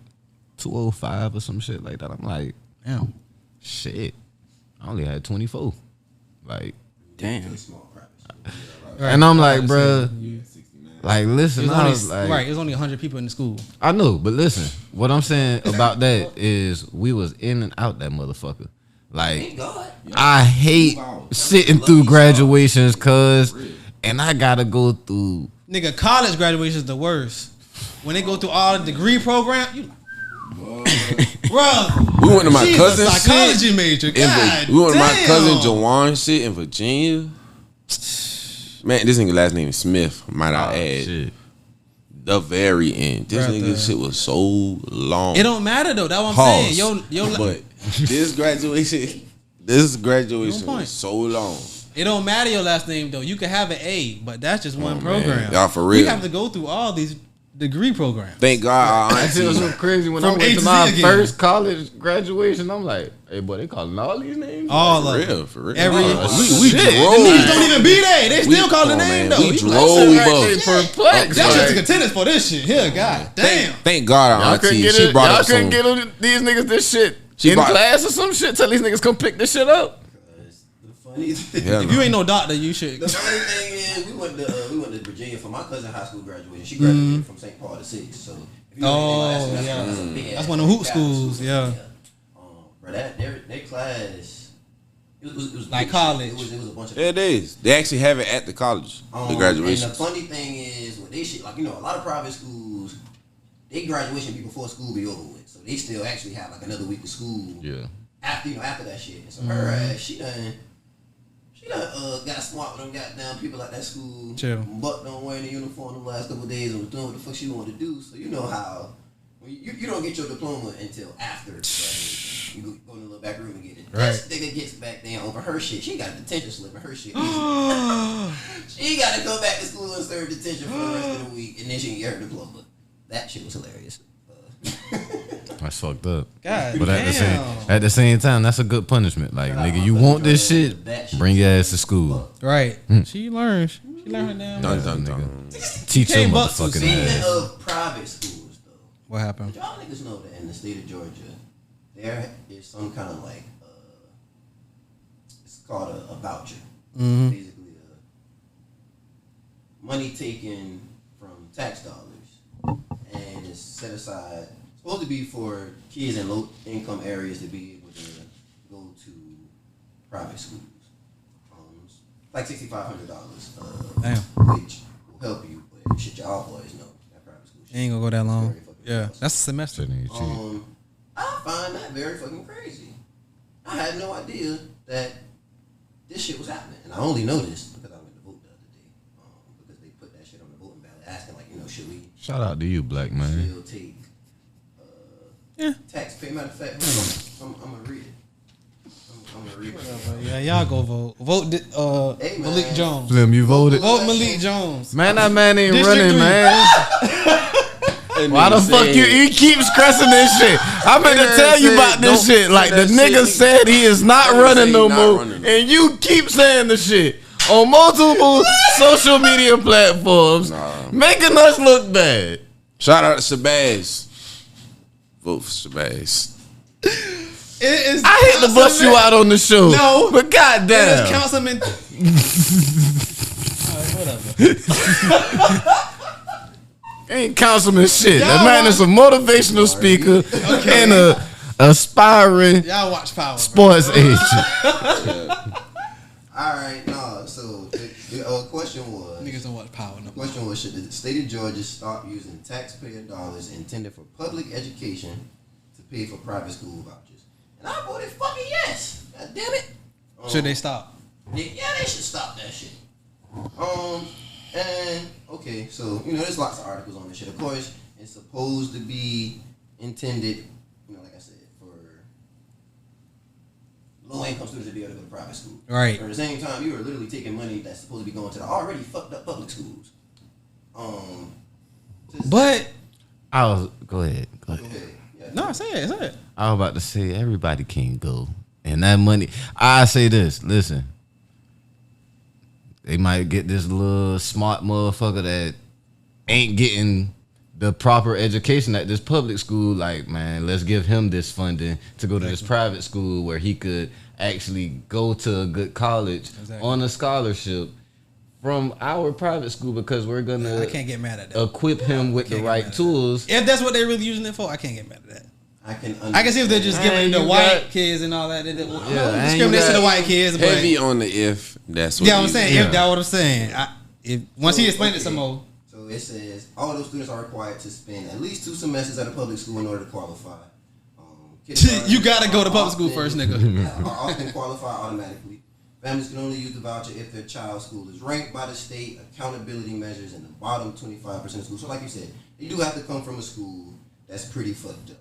205 or some shit like that. I'm like, Damn. shit, I only had 24. Like, Damn. and I'm like, bruh, like, listen, I was like, Right, it was only 100 people in the school. I know, but listen, what I'm saying about that is we was in and out that motherfucker. Like, Thank God. I hate sitting through graduations, and I gotta go through. Nigga, college graduation is the worst. When they go through all the degree program, you bro. We went to my She's cousin's a psychology shit major. in God we went to my damn. cousin Jawan shit in Virginia. Man, this nigga last name is Smith. Might I add? Shit. The very end. This nigga shit was so long. It don't matter though. That's what I'm Pause. saying. Yo, But this graduation was so long. it don't matter your last name though. You can have an A, but that's just one program. Man. Y'all for We real. have to go through all these degree programs. Thank God. That shit was so crazy when I From A went to to my Z again. first college graduation. I'm like, hey, boy, they calling all these names? All For of real, them. for real. Every- we shit. drove. The niggas don't even be there. They still call the come on, name man. though. We You drove like, up. Perplexed. y'all should like, took attendance for this shit. Here, God damn. Thank God our y'all couldn't auntie, get she it. brought Y'all up couldn't some. get these niggas this shit She in brought- class or some shit. Tell these niggas come pick this shit up. The funny thing. Hell If no. you ain't no doctor, you should. The funny thing is, we went to Virginia for my cousin's high school graduation. She graduated from St. Paul to 6. So if you know anything like that, that's a big That's ass one of the hoop Catholic schools, school. yeah. Bro, their class, it was Like big college. shit. It was a bunch of. Yeah, it is. They actually have it at the college. The graduation. And the funny thing is, with they shit, like a lot of private schools, they graduation be before school be over with, so they still actually have like another week of school. Yeah. After that shit. And so her ass, she done got smart with them goddamn people at that school. Chill. Bucked on wearing the uniform the last couple of days and was doing what the fuck she wanted to do. So you know how when you don't get your diploma until after graduation. You go in the little back room and get it. Right. That nigga gets back there over her shit. She got a detention slip in her shit. She got to go back to school and serve detention for the rest of the week, and then she can get her diploma. That shit was hilarious. That's fucked up. God But damn. at the same time, that's a good punishment. Like, nigga, you want this shit, bring your ass to school. Right. She learned. She learned her damn. Dun. Teach your Came up to motherfucking Speaking ass. of private schools, though, What happened? y'all niggas know that in the state of Georgia, there is some kind of like, it's called a voucher. Basically, money taken from tax dollars, and it's set aside. Supposed to be for kids in low income areas to be able to go to private schools. Like $6,500, Damn. which will help you. But shit, y'all boys know that private school shit. Ain't gonna go that long. Very fucking Yeah. costly. That's a semester. Shit ain't cheap. I find that very fucking crazy. I had no idea that this shit was happening, and I only know this because I went to vote the other day. Because they put that shit on the voting ballot, asking like, should we Shout out to you, black man. still take Yeah. tax pay? Matter of fact, I'm gonna read it. I'm gonna read it. Yeah, y'all go vote. Vote Hey, man. Malik Jones. Slim, you voted? Vote Malik Jones. Man, that man ain't District running, 3. man. Why the fuck you keep stressing this shit? I meant to tell you about this shit. Like, the nigga said he is not running no more, and you keep saying the shit on multiple social media platforms, making us look bad. Shout out to Shabazz. Vote for Shabazz. I hate to bust you out on the show. No. But goddamn. It's Councilman. Whatever. Ain't councilman shit. Y'all That man is a motivational speaker and a aspiring Y'all watch Power. sports agent. Alright, no, so the question was, Niggas don't watch Power no more. question was, should the state of Georgia stop using taxpayer dollars intended for public education to pay for private school vouchers? And I voted fucking yes. God damn it. Should they stop? They should stop that shit. And okay, so there's lots of articles on this shit. Of course, it's supposed to be intended, like I said, for low income students to be able to go to private school. Right. But at the same time, you are literally taking money that's supposed to be going to the already fucked up public schools. But go ahead. Yeah. no, say it. I was about to say everybody can go, and that money. I say this. Listen, they might get this little smart motherfucker that ain't getting the proper education at this public school. Like, man, let's give him this funding to go to this private school where he could actually go to a good college on a scholarship from our private school, because we're gonna I can't get mad at that. equip him with the right tools. If that's what they're really using it for, I can't get mad at that. I can see if they're just giving the white kids and all that. Discrimination to the white kids. But Heavy on the if. That's what. Yeah, I'm saying. If that's what I'm saying. Once he explained it some more. So it says all those students are required to spend at least 2 semesters at a public school in order to qualify. You gotta go to public school first, nigga. Are often qualify automatically. Families can only use the voucher if their child's school is ranked by the state accountability measures in the bottom 25% of schools. So like you said, you do have to come from a school that's pretty fucked up.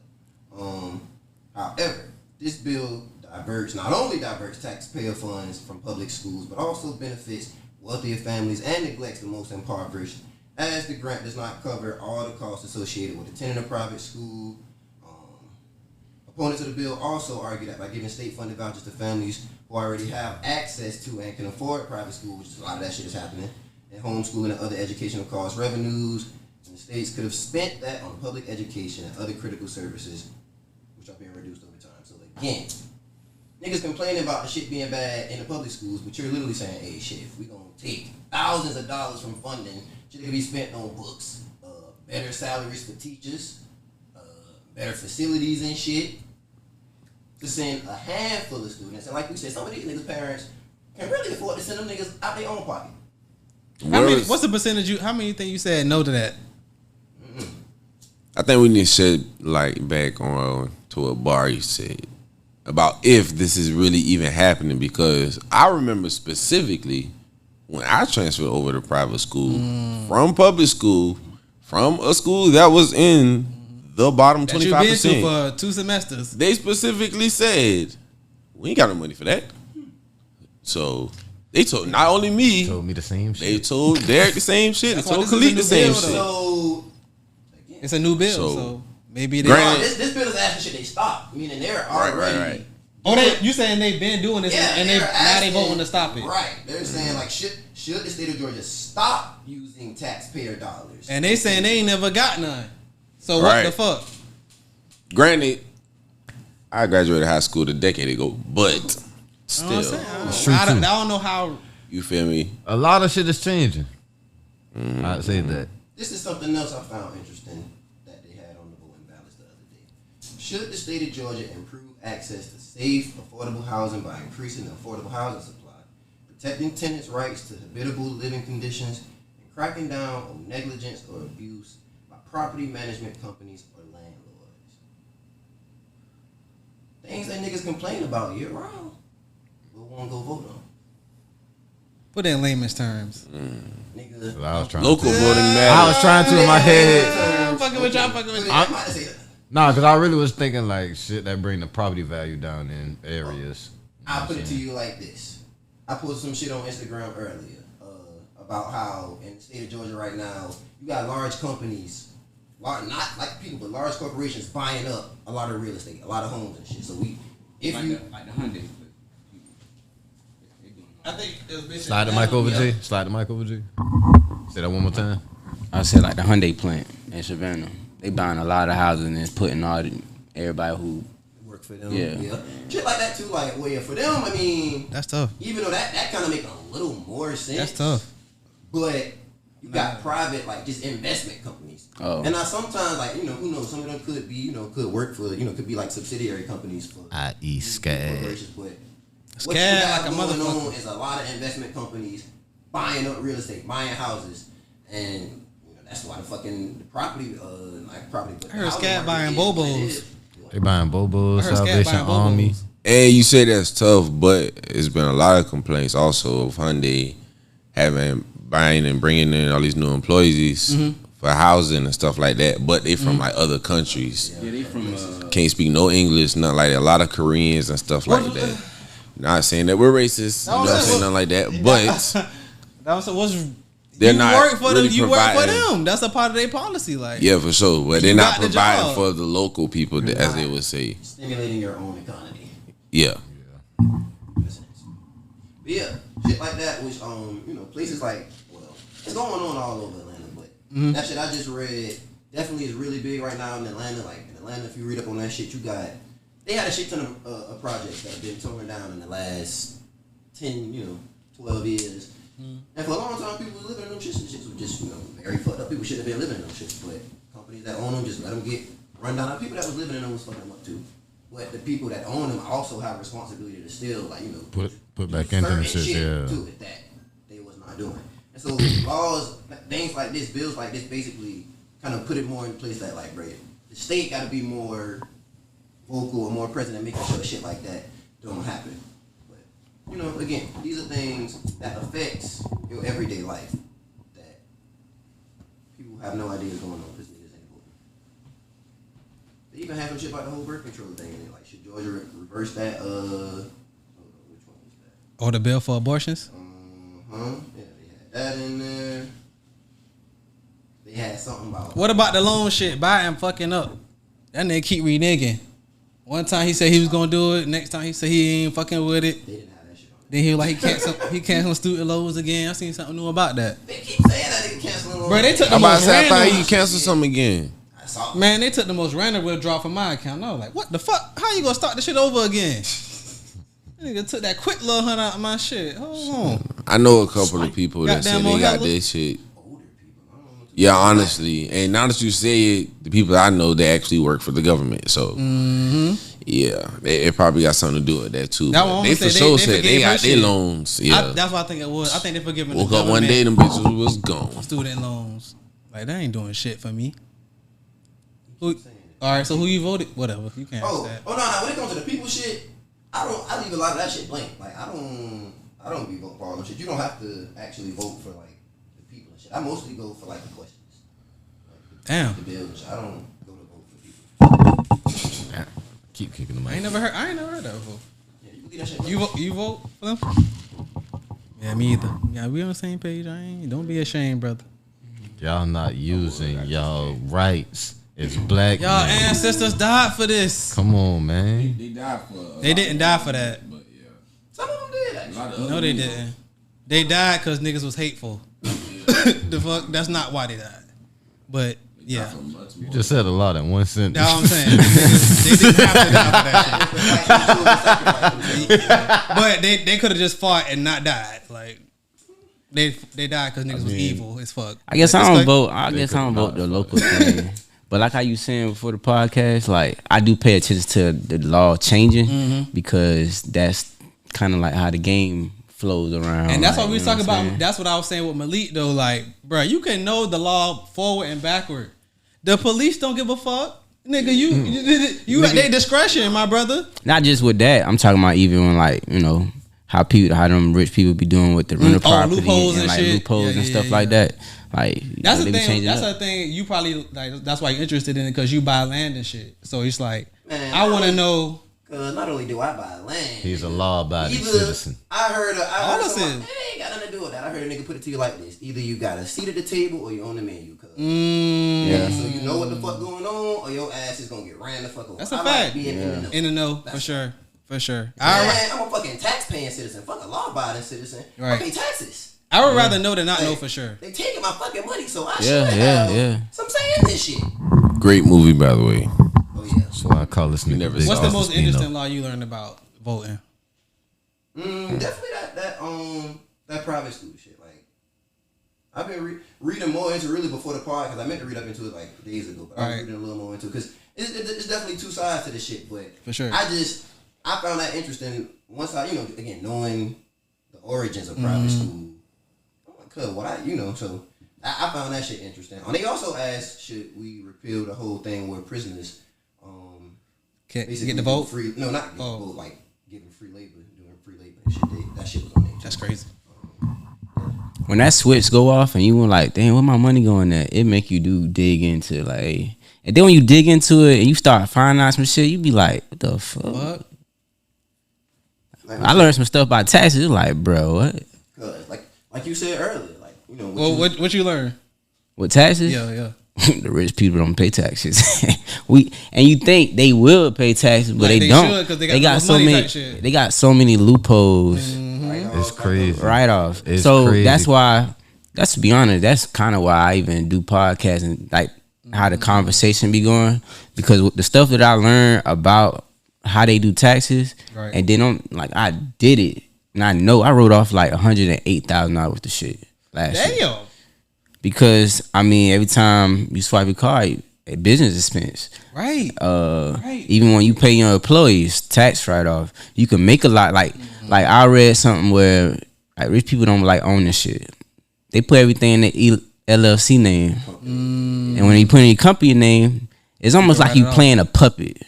However, this bill not only diverts taxpayer funds from public schools, but also benefits wealthier families and neglects the most impoverished, as the grant does not cover all the costs associated with attending a private school. Opponents of the bill also argue that by giving state-funded vouchers to families who already have access to and can afford private school, which is a lot of that shit is happening, and homeschooling and other educational cost revenues, and the states could have spent that on public education and other critical services, which are being reduced over time. So again, niggas complaining about the shit being bad in the public schools, but you're literally saying, hey, shit, if we gonna take thousands of dollars from funding, shit could be spent on books, better salaries for teachers, better facilities and shit, to send a handful of students. And like we said, some of these niggas' parents can really afford to send them niggas out their own pocket. What's the percentage? How many think you said no to that? I think we need to shed light back on to what Barry said about if this is really even happening, because I remember specifically when I transferred over to private school from public school, from a school that was in the bottom 25%. You've been to for 2 semesters. They specifically said, we ain't got no money for that. So they told not only me, Told me the same shit. they told Derek the same shit. They That's why told this is Khalid a the new same bill, shit. So It's a new bill, So, so maybe they. granted- this bill is asking should they stop, meaning they're already. Right. Oh, you saying they've been doing this and they're now they asking- voting to stop it? Right. They're saying like should the state of Georgia stop using taxpayer dollars? And they saying they ain't never got none. So what Right. the fuck? Granted, I graduated high school a decade ago, but You know what still, I'm saying? I don't know how. you feel me? A lot of shit is changing. I'd say that. This is something else I found interesting that they had on the voting ballots the other day. Should the state of Georgia improve access to safe, affordable housing by increasing the affordable housing supply, protecting tenants' rights to habitable living conditions, and cracking down on negligence or abuse by property management companies or landlords? Things that niggas complain about year round, but won't go vote on. Put it in layman's terms. Nigga, I was trying Local to. voting I matters. was trying to in my head. I'm fucking with y'all. Fucking with I y'all. might say that. Nah, because I really was thinking like shit that bring the property value down in areas. I'll put it to you like this. I posted some shit on Instagram earlier about how in the state of Georgia right now, you got large companies, not like people, but large corporations buying up a lot of real estate, a lot of homes and shit. So like the Hyundai. I think it was bitches. Slide the mic over, G. Slide the mic over, G. Say that one more time. I said like the Hyundai plant in Savannah. They buying a lot of houses and it's putting everybody who work for them. Yeah. Shit like that too. Like, well, yeah, for them, I mean, That's tough. even though that kind of make a little more sense. That's tough. But you got private, like, just investment companies. Oh. And now sometimes, like, who knows, some of them could be, could work for, could be like subsidiary companies for I.e. SCAD. corporations. But SCAD what you have like a going motherfucker. on is a lot of investment companies buying up real estate, buying houses, and that's why the fucking property, but I heard housing SCAD market buying is what it BoBos. is. They buying I BoBo, heard SCAD Salvation buying Army. BoBos. And you say that's tough, but it's been a lot of complaints also of Hyundai buying and bringing in all these new employees for housing and stuff like that. But they from like other countries. Yeah, they from Can't speak no English, nothing like that. A lot of Koreans and stuff like that. Not saying that we're racist, not saying nothing like that, but they're not work for really them. You work for providing. them. That's a part of their policy. Like, Yeah, for sure. But they're You not got the providing job. for the local people, as they would say. Stimulating your own economy. Yeah. But yeah, shit like that, which places like, well, it's going on all over Atlanta, but that shit I just read definitely is really big right now in Atlanta. Like in Atlanta, if you read up on that shit, they had a shit ton of projects that have been torn down in the last 10, 12 years. And for a long time, people was living in them shits. Shits were just, very fucked up. People shouldn't have been living in them shits, but companies that own them just let them get run down. People that was living in them was fucking them up too. But the people that own them also have responsibility to still, like, put back into them shit, yeah. To it that they was not doing. And so laws, things like this, bills like this, basically kind of put it more in place that, like, bro, the state got to be more vocal or more present in making sure shit like that don't happen. But again, these are things that affects your everyday life that people have no idea is going on because niggas ain't voting. They even have some shit about the whole birth control thing. And like, should Georgia reverse that? Which one was that? or the bill for abortions. Yeah, they had that in there. They had something about. What about the loan shit? Biden fucking up. That nigga keep reneging. One time he said he was gonna do it. Next time he said he ain't fucking with it. They didn't have that shit on. Then he was like he canceled student loans again. I seen something new about that. They keep saying that they canceling. Bro, they took the I'm about to most say, I thought random. he canceled something again. I saw. Man, they took the most random withdrawal from my account. I was like, what the fuck? How you gonna start the shit over again? Nigga took that quick little hunt out of my shit. Hold on. I know a couple of people that say Goddamn they got Ohella. this shit. Older people. I don't know what to Yeah, honestly. And now that you say it, the people I know, they actually work for the government. So, yeah, it probably got something to do with that, too. That But one they say for sure said they forgave her got their shit. loans. Yeah. That's what I think it was. I think they forgiving Woke the up one day, them bitches was gone. student loans. Like, they ain't doing shit for me. Who, saying it. all right, so who you voted? Whatever. You can't ask Oh, that. no. When it comes to the people shit, I leave a lot of that shit blank. Like, I don't be voting for all them shit. You don't have to actually vote for, like, the people and shit. I mostly go for, like, the questions. Like, Damn. the bill and shit. I don't go to vote for people. Keep kicking them I out. ain't never heard that before. Yeah, you believe that shit? You vote for them? Yeah, me either. Yeah, we on the same page. Don't be ashamed, brother. Y'all not using y'all rights as black Y'all men. ancestors died for this. Come on, man. They died for They didn't die for that. But yeah. Some of them did, actually. No, they didn't. They died because niggas was hateful. The fuck? That's not why they died. But yeah, You just said a lot in one sentence. that's what I'm saying. They didn't have to die for that shit. But they could have just fought and not died. Like they died because niggas was evil as fuck. I guess I It's don't like- vote. I guess I don't vote the local thing. But like how you saying before the podcast, like I do pay attention to the law changing because that's kind of like how the game flows around. And that's like, what we was you know talking what I'm about. saying? That's what I was saying with Malik though. Like, bro, you can know the law forward and backward. The police don't give a fuck, nigga. You at their discretion, my brother. Not just with that. I'm talking about even when like how them rich people be doing with the rental property loopholes and and like shit. loopholes Yeah, and stuff yeah, like yeah. that. Like That's they the be thing. changing That's up. the thing. You probably like. That's why you're interested in it because you buy land and shit. So it's like Man, I want to know. Because not only do I buy land, He's a law-abiding either citizen. I heard Honestly. someone, hey, ain't got nothing to do with that. I heard a nigga put it to you like this: either you got a seat at the table or you own the menu. Cause Yeah. so you know what the fuck going on, or your ass is gonna get ran the fuck over. That's a I fact. Like being in the know. In the know for That's sure. For sure. Man, I I'm a fucking tax-paying citizen. Fuck a law-abiding citizen. Right. I pay taxes. would rather know than not know for sure. They taking my fucking money, so I Yeah, should yeah, have yeah. some say in this shit. Great movie, by the way. Oh yeah. That's why I call this nigga never Big What's the Office most Pino. interesting law you learned about voting? Definitely that private school shit. Like I've been reading more into really before the pod because I meant to read up into it like days ago, but I was Right. reading a little more into it because it's definitely two sides to this shit. But For sure. I found that interesting once I again knowing the origins of private school. Cause so I found that shit interesting. And they also asked, should we repeal the whole thing where prisoners Get basically the vote. free? No, not get Oh. the vote. Like giving free labor, doing free labor and shit. That shit was on there. That's crazy. When that switch go off and you were like, damn, where my money going at? It make you dig into like, and then when you dig into it and you start finding out some shit, you be like, what the fuck? What? Like, I learned some stuff about taxes. Like, bro, what? Like you said earlier, like What you learn? With taxes? Yeah. The rich people don't pay taxes. And you think they will pay taxes, but Like they they don't. should, 'cause they They got got the so money many. type shit. They got so many loopholes. It's crazy. Right off. It's so crazy. that's why. That's to be honest. That's kind of why I even do podcasts and like how the conversation be going, because with the stuff that I learned about how they do taxes, Right. and then I did it, and I know I wrote off like $108,000 worth of shit last year. Damn. Because I mean, every time you swipe your card, a business expense. Right. Right. Even when you pay your employees tax write off, you can make a lot. Like I read something where like rich people don't like own this shit. They put everything in the LLC name, and when you put in your company name, it's almost like you playing a puppet.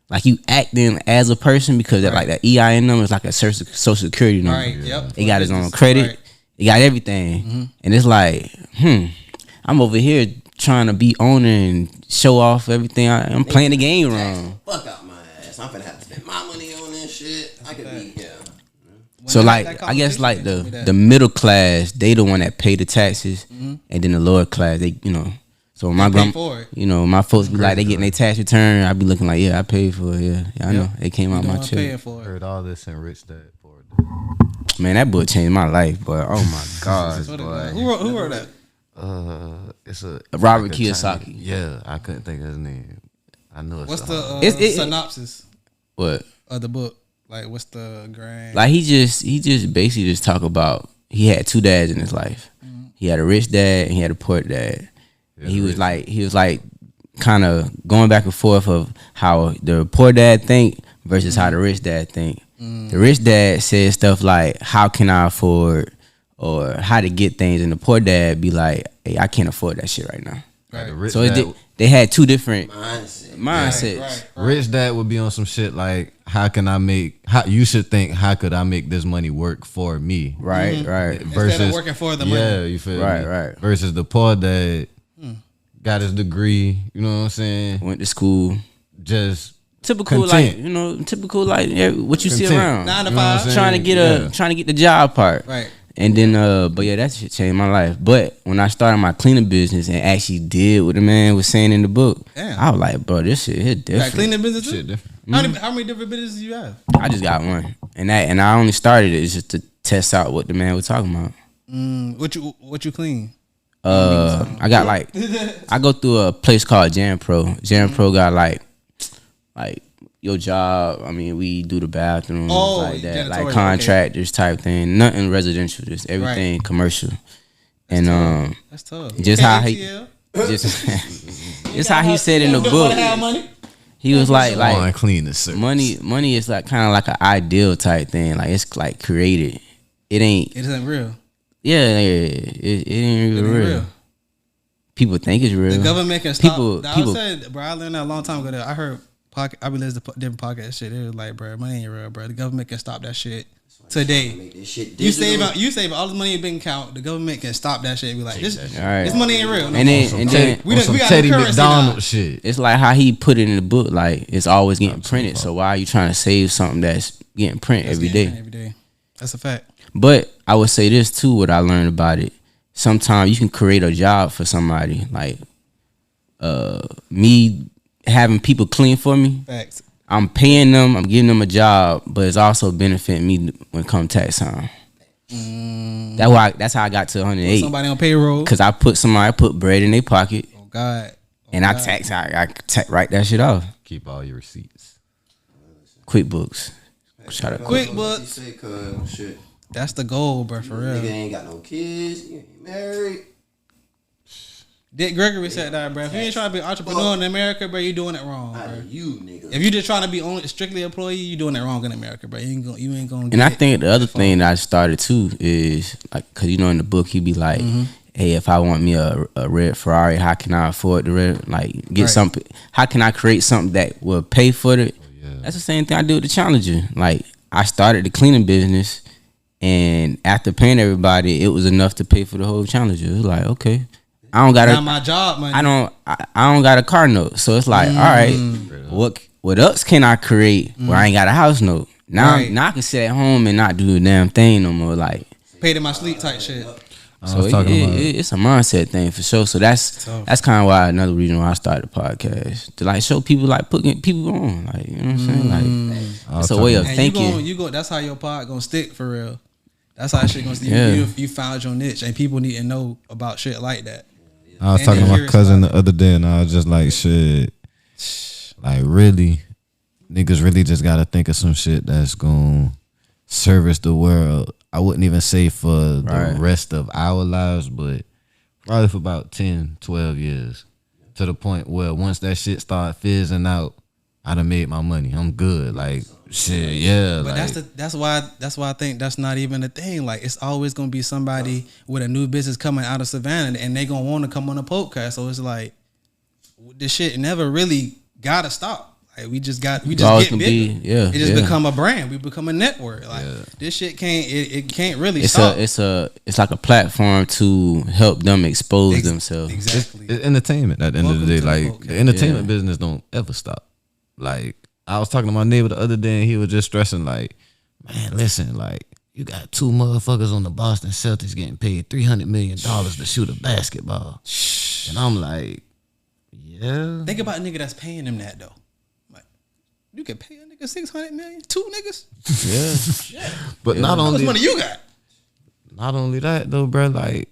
Like you acting as a person because that like that EIN number is like a social security number. Right. Yep. He got his own credit. Right. He got everything, and it's like, I'm over here trying to be owner and show off everything. I'm playing the game wrong. Fuck out my ass. I'm finna have to spend my money on this shit. I could be So like, I guess like the middle class, they the one that pay the taxes, and then the lower class, they So my pay for it. my folks be like, they getting their tax return. I be looking like, yeah, I paid for it. Yeah, I know. It came out my check. Paying for it. Heard all this and Rich Dad Poor Dad. Man, that book changed my life, boy. Oh my god, Who boy. wrote that? It's a Robert like a Kiyosaki. Chinese- yeah, I couldn't think of his name. I know it's What's the the It's- synopsis What? of the book? Like, what's the grand? Like he just basically just talk about he had two dads in his life. He had a rich dad and he had a poor dad. And he was like kind of going back and forth of how the poor dad think versus how the rich dad think. The rich dad said stuff like, how can I afford, or how to get things, and the poor dad be like, hey, I can't afford that shit right now. like the Rich So Dad. they had two different mindset. mindsets. Rich Dad would be on some shit like, how can I make? How you should think? How could I make this money work for me? Right, right. Instead of working for the money. Yeah, you feel Right, me? right. Versus the poor dad got his degree. You know what I'm saying? Went to school. Just Typical Content. like what you see Content. around. 9 to You know what I'm 5. saying? Trying to get the job part. Right. And then but yeah, that shit changed my life. But when I started my cleaning business and actually did what the man was saying in the book, Damn. I was like, bro, this shit is Like different. cleaning business too? shit different. How many different businesses you have? I just got one. And I only started it just to test out what the man was talking about. What you clean? I got like I go through a place called Jam Pro. Jam Pro got like your job. I mean, we do the bathrooms like that, like janitorial, contractors type thing. Nothing residential, just everything commercial. And That's tough. just how he ATL? just how he said in the book, money? he was like on cleaning service. money is like kind of like an ideal type thing. Like it's like created. It ain't. It isn't real. Yeah, it ain't even real. People think it's real. The government can stop. People- I said, bro, I learned that a long time ago. That I heard I be listening to different podcast shit. It was like, bro, money ain't real, bro. The government can stop that shit today. Make this shit You digital. save all the money in your bank account. The government can stop that shit. And be like, this Right. money ain't real. No And more. then we on some got Teddy the currency McDonald now. shit. it's like how he put it in the book. Like it's always getting printed. So why are you trying to save something that's getting print every day? Every day. That's a fact. But I would say this too. What I learned about it. Sometimes you can create a job for somebody. Like me having people clean for me. Facts. I'm paying them. I'm giving them a job, but it's also benefiting me when it comes tax time. That's how I got to 108. Somebody on payroll. Cause I put bread in their pocket Oh God. and I write that shit off. Keep all your receipts. QuickBooks. Shout out Quick What book. you say, cuz shit. That's the goal, bro. For Nigga real. ain't got no kids. You ain't married. Dick Gregory said that, bro. If you ain't trying to be an entrepreneur in America, bro, you doing it wrong, Out bro. of you, nigga. If you just trying to be only strictly employee, you doing it wrong in America, bro. You ain't gonna. And I think the other thing that I started too is like, cause in the book he be like, hey, if I want me a red Ferrari, how can I afford the red? Like get Right. something. How can I create something that will pay for it? Yeah. That's the same thing I do with the Challenger. Like I started the cleaning business, and after paying everybody, it was enough to pay for the whole Challenger. It was like, okay, I don't got Not my job money. I don't got a car note, so it's like, all right, what else can I create where I ain't got a house note? Now, now I can sit at home and not do the damn thing no more. Like paid in my sleep type shit. So it's a mindset thing for sure. So that's kind of why another reason why I started the podcast, to like show people, like putting people on, like, you know what I'm saying, like it's a way of thinking. You go. That's how your pod gonna stick for real. That's how shit gonna stick. You found your niche, and people need to know about shit like that. I was talking to my cousin the other day, and I was just like, shit, like really, niggas really just gotta think of some shit that's gonna service the world. I wouldn't even say for the rest of our lives, but probably for about 10, 12 years. To the point where once that shit start fizzing out, I done made my money. I'm good. Like, shit, yeah. But like, that's why I think that's not even a thing. Like, it's always gonna be somebody with a new business coming out of Savannah, and they gonna want to come on a podcast. So it's like, this shit never really gotta stop. Like, we just get bigger. It just become a brand. We become a network. Like this shit can't really stop. It's like a platform to help them expose themselves. Exactly. It's entertainment at the end of the day. Like, the entertainment business don't ever stop. Like, I was talking to my neighbor the other day, and he was just stressing, like, man, listen, like, you got two motherfuckers on the Boston Celtics getting paid $300 million to shoot a basketball. And I'm like, yeah. Think about a nigga that's paying them that though. You can pay a nigga $600 million, two niggas. Yeah. But not how only much money you got. Not only that though, bro. Like,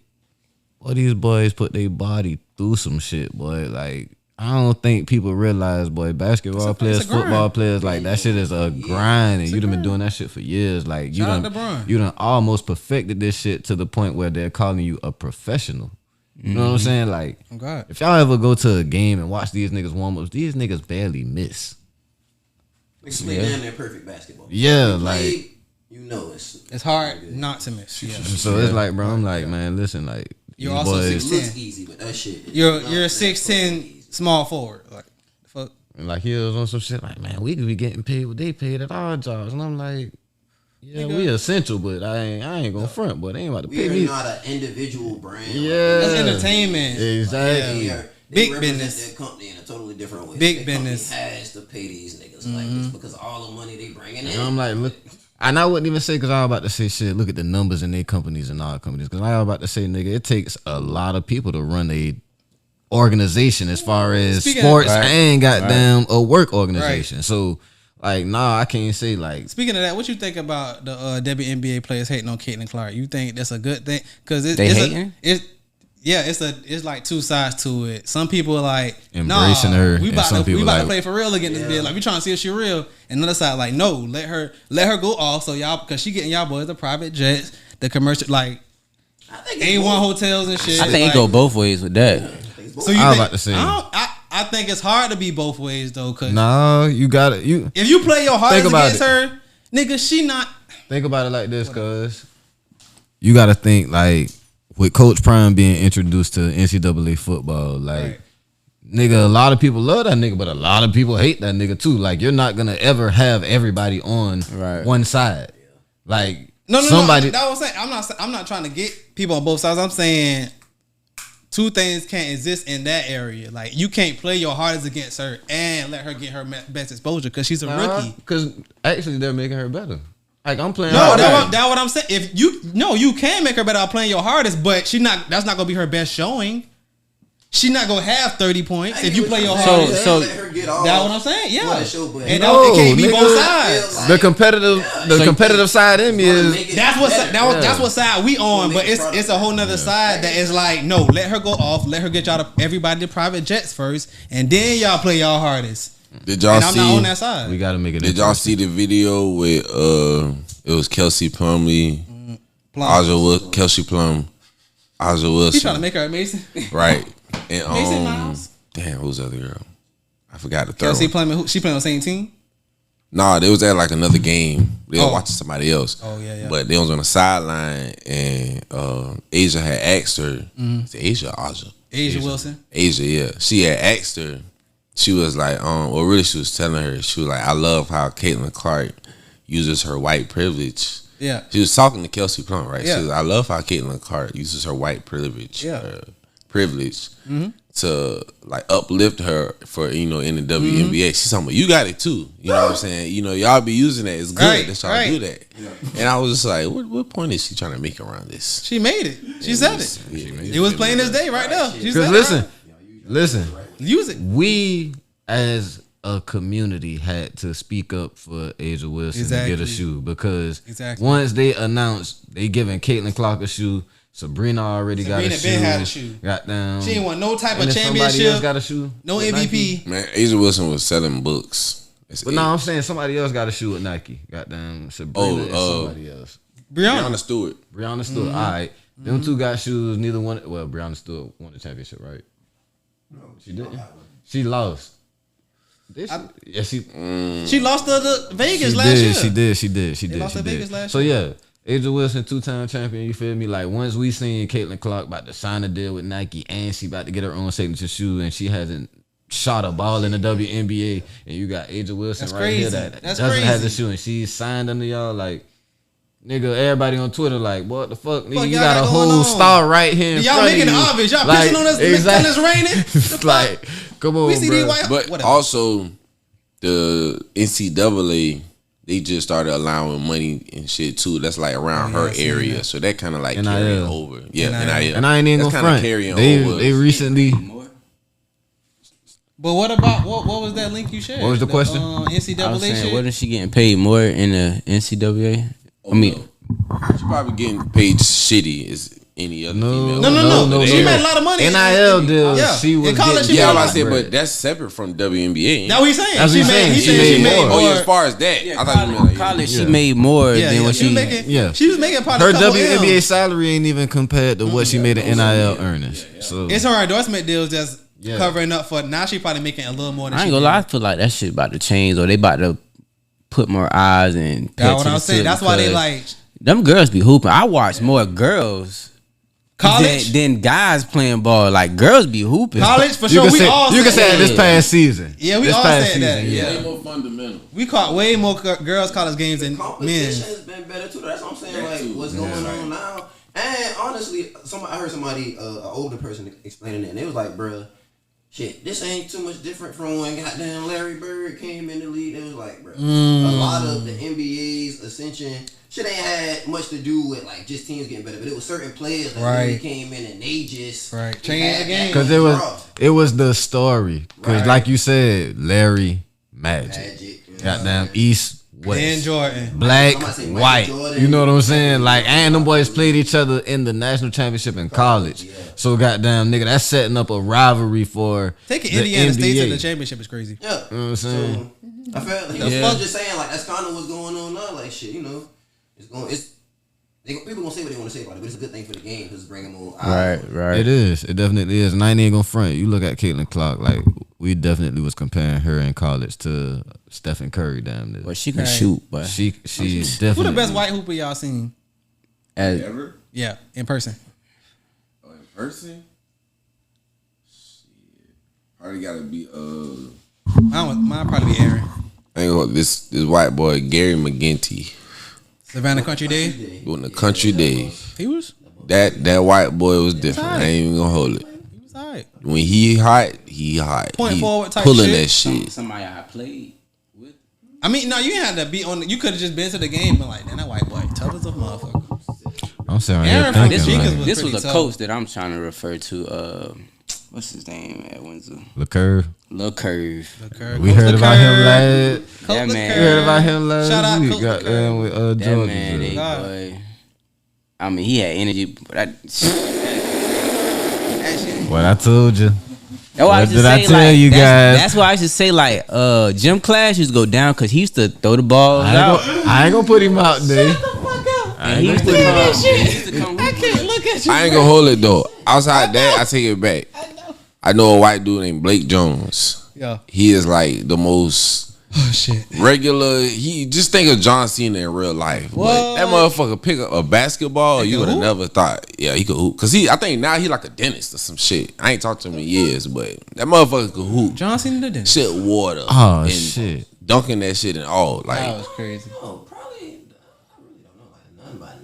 all these boys put their body through some shit, boy. Like, I don't think people realize, boy, basketball players, football players, like that shit is a grind, and you done been doing that shit for years. Like, you done almost perfected this shit to the point where they're calling you a professional. You know what I'm saying? Like, if y'all ever go to a game and watch these niggas warm ups, these niggas barely miss. Niggas play damn near perfect basketball. Yeah, like, you know, it's hard not to miss. Yeah. So it's like, bro, I'm like, man, listen, like, you're also 6'10". It looks easy, but that shit. You're a 6'10" small forward. Like, fuck. And like, he was on some shit like, man, we could be getting paid what they paid at our jobs, and I'm like, yeah, we essential, but I ain't gonna front, but they ain't about to pay me. We're not an individual brand. Yeah, that's entertainment. Exactly. Yeah. Big business. Their company in a totally different way. Big business has to pay these niggas like this because of all the money they bringing in. And I'm like, look, and I wouldn't even say, because I was about to say shit. Look at the numbers in their companies and our companies. Because I was about to say, nigga, it takes a lot of people to run a organization as far as sports and goddamn a work organization. Right. So, like, nah, I can't say like. Speaking of that, what you think about the WNBA players hating on Caitlin Clark? You think that's a good thing? Because it's like two sides to it. Some people are like embracing her. We about to play for real again this bitch. Like, we trying to see if she real. And the other side like, no, let her go off. So y'all, because she getting y'all boys the private jets, the commercial, like A1 hotels and shit. I think it go both ways with that. So you about to say? I think it's hard to be both ways though. Cause you got it. If you play your hardest against her, nigga, she not. Think about it like this, cuz you got to think like. With Coach Prime being introduced to NCAA football, like, nigga, a lot of people love that nigga, but a lot of people hate that nigga too. Like, you're not gonna ever have everybody on one side. Like, somebody. That was saying. I'm not trying to get people on both sides. I'm saying two things can't exist in that area. Like, you can't play your hardest against her and let her get her best exposure because she's a rookie. Because actually, they're making her better. Like, I'm playing. No, that's what I'm saying. If you can make her better out playing your hardest, but that's not gonna be her best showing. She's not gonna have 30 points if you play your hardest. So that's what I'm saying. Yeah, and it can't be both sides. The competitive side in me is that's what side we on. But it's a whole nother side that is like, no, let her go off, let her get everybody the private jets first, and then y'all play y'all hardest. Did y'all see? I'm not on that side. We gotta make it. Did y'all see the video with it was Kelsey Plumlee, Kelsey Plum, Aja Wilson. He trying to make her amazing, right? And Mason Miles. Damn, who's the other girl? I forgot the third Kelsey one. Plum. She playing on the same team. Nah, they was at like another game. They were watching somebody else. Oh yeah. But they was on the sideline, and Aja had asked her. Is it Aja or Aja? Aja Wilson. Aja, yeah. She had asked her. She was like, well, really, she was telling her. She was like, I love how Caitlin Clark, uses her white privilege. Yeah. She was talking to Kelsey Plum, right? Yeah. She was, I love how Caitlin Clark uses her white privilege. Yeah. Privilege to like uplift her for in the WNBA. She's talking about you got it too. You know what I'm saying? Y'all be using that. It's good that y'all do that. And I was just like, what point is she trying to make around this? She made it. She said it. It was plain as day right now. She said Listen, use it. we as a community had to speak up for Asia Wilson to get a shoe because once they announced they giving Caitlin Clark a shoe, Sabrina already got a shoe. Sabrina been had a shoe. Goddamn. She ain't want no type of championship. Somebody else got a shoe. No MVP. Man, Asia Wilson was selling books. But no, I'm saying somebody else got a shoe with Nike. Goddamn Sabrina and somebody else. Brianna Stewart. All right. Them two got shoes. Neither one. Well, Brianna Stewart won the championship, right? No, she didn't. She lost. She lost to Vegas last year. She did. She lost to Vegas last year. So year. yeah, Asia Wilson, 2-time champion. You feel me? Like once we seen Caitlin Clark about to sign a deal with Nike, and she about to get her own signature shoe, and she hasn't shot a ball in the WNBA, and you got Asia Wilson here that doesn't have the shoe, and she's signed under y'all like. Nigga, everybody on Twitter like, what the fuck? Nigga, you got a whole star right here in y'all front making of you. It obvious. Y'all pissing on us and it's raining. It's like, come on, we see bro. But whatever. Also, the NCAA, they just started allowing money and shit too. That's like around her area. That. So that kind of like carrying over. Yeah, NIL. And I ain't even gonna front. They recently... But what about what was that link you shared? What was the question? NCAA I was saying, shit? wasn't she getting paid more in the NCAA? I mean, she probably getting paid shitty as any other female. No. She made a lot of money. NIL deal. Yeah. She was in college. getting, I said, but that's separate from WNBA. That's what he's saying. That's what he's saying. She made more. Oh yeah, as far as that, I thought you meant like college. She made more than what she. She was making probably her WNBA salary ain't even compared to what she made in NIL earnings. So it's her endorsement deals that's covering up for. Now she probably making a little more. Than I ain't gonna lie. I feel like that shit about to change, or they about to put more eyes and. That's what I'm saying. That's why they like. Them girls be hooping. I watch more girls college than guys playing ball. Like girls be hooping. College for sure. You can say this past season. Yeah, we all said that. Way more fundamental. We caught way more girls college games than men. Competition's been better too. That's what I'm saying. Like what's going on now. And honestly, I heard somebody, an older person explaining it, and they was like, "Bruh, shit, this ain't too much different from when goddamn Larry Bird came in the league." It was like, bruh, a lot of the NBA's ascension. Shit ain't had much to do with like just teams getting better, but it was certain players that really came in and they just changed the game because it was the story. Because like you said, Larry, Magic. Goddamn East, West, and Jordan, Black, White. Jordan, you know what I'm saying? Like, and them boys played each other in the national championship in college. Yeah. So goddamn nigga, that's setting up a rivalry for taking Indiana State to the championship is crazy. Yeah, you know what I'm saying? So, I felt like I'm just saying like that's kind of what's going on now. Like shit, people gonna say what they want to say about it, but it's a good thing for the game because it's bringing more. Right. It is. It definitely is. And I ain't gonna front. You look at Caitlin Clark, like we definitely was comparing her in college to Stephen Curry. Damn this. Well, she can shoot, but she's definitely. Who the best white hooper y'all seen? Ever? Yeah, in person. Oh, in person? Shit. Probably gotta be Mine probably be Aaron. I ain't gonna this white boy Gary McGinty. Savannah Country Day. Doing the Country Day. He was. That white boy was different. I ain't even gonna hold it. He was alright. When he hot. Point he forward type pulling shit. that shit. Somebody I played with. I mean, no, you ain't had to be on. You could have just been to the game and like, man, that white boy tough as a motherfucker. I'm saying Aaron from Jenkins this was a tough. coach that I'm trying to refer to. What's his name at Windsor? LeCurve. We heard about him last. That man. We heard about him last Shout out week. Coach Got them with That Georgia. man, boy. I mean, he had energy, but that shit. What I told you. That's why I What used to did I say, tell like, you guys? That's why I used to say, like, gym class used to go down because he used to throw the balls out. I ain't gonna put him out there. And he used to come. I can't look at you. I ain't gonna hold it though. Outside that, I take it back. I know a white dude named Blake Jones. Yeah. He is like the most shit. regular. He just think of John Cena in real life. What? But that motherfucker pick up a basketball, He you can would have hoop? never thought. Yeah, he could hoop. Cause I think now he like a dentist or some shit. I ain't talked to him in years, but that motherfucker could hoop. John Cena did. Shit water. Oh and shit. Dunking that shit and all. Like That was crazy. Oh, probably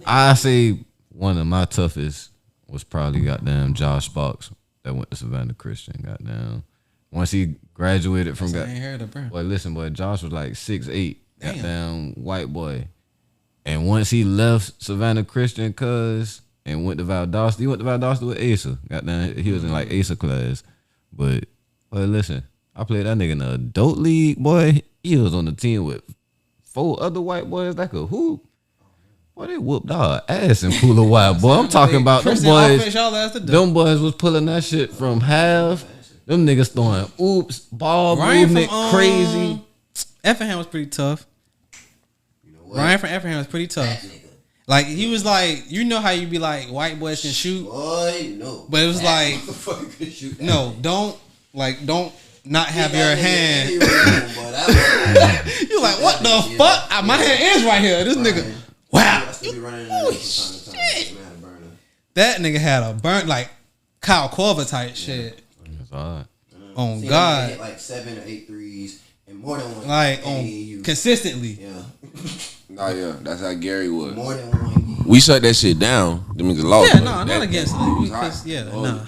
I say one of my toughest was probably goddamn Josh Sparks that went to Savannah Christian. Goddamn, once he graduated from I ain't heard of bro. boy, listen, boy, Josh was like 6'8", goddamn white boy, and once he left Savannah Christian, and went to Valdosta, he went to Valdosta with Asa. Goddamn, he was in like Asa class, but listen, I played that nigga in the adult league, boy. He was on the team with 4 other white boys that could hoop. Boy, they whooped our ass in Pula Wild, boy. I'm talking about them boys. Them boys was pulling that shit from half. Them niggas throwing oops, ball movement, crazy. Effingham was pretty tough. Ryan from Effingham was pretty tough. Like, he was like, you know how you be like, white boys can shoot? Boy, no. But it was like, no, don't not have your hand. You like, what the fuck? My hand is right here. This nigga, wow. Oh, shit. That nigga had a burnt, like, Kyle Korver type shit. That's hard. On God. Hit like 7 or 8 threes and more than one. Like, consistently. Yeah. Oh yeah, that's how Gary was. More than one. We shut that shit down. Them niggas lost. Yeah, no, not against it. Nah.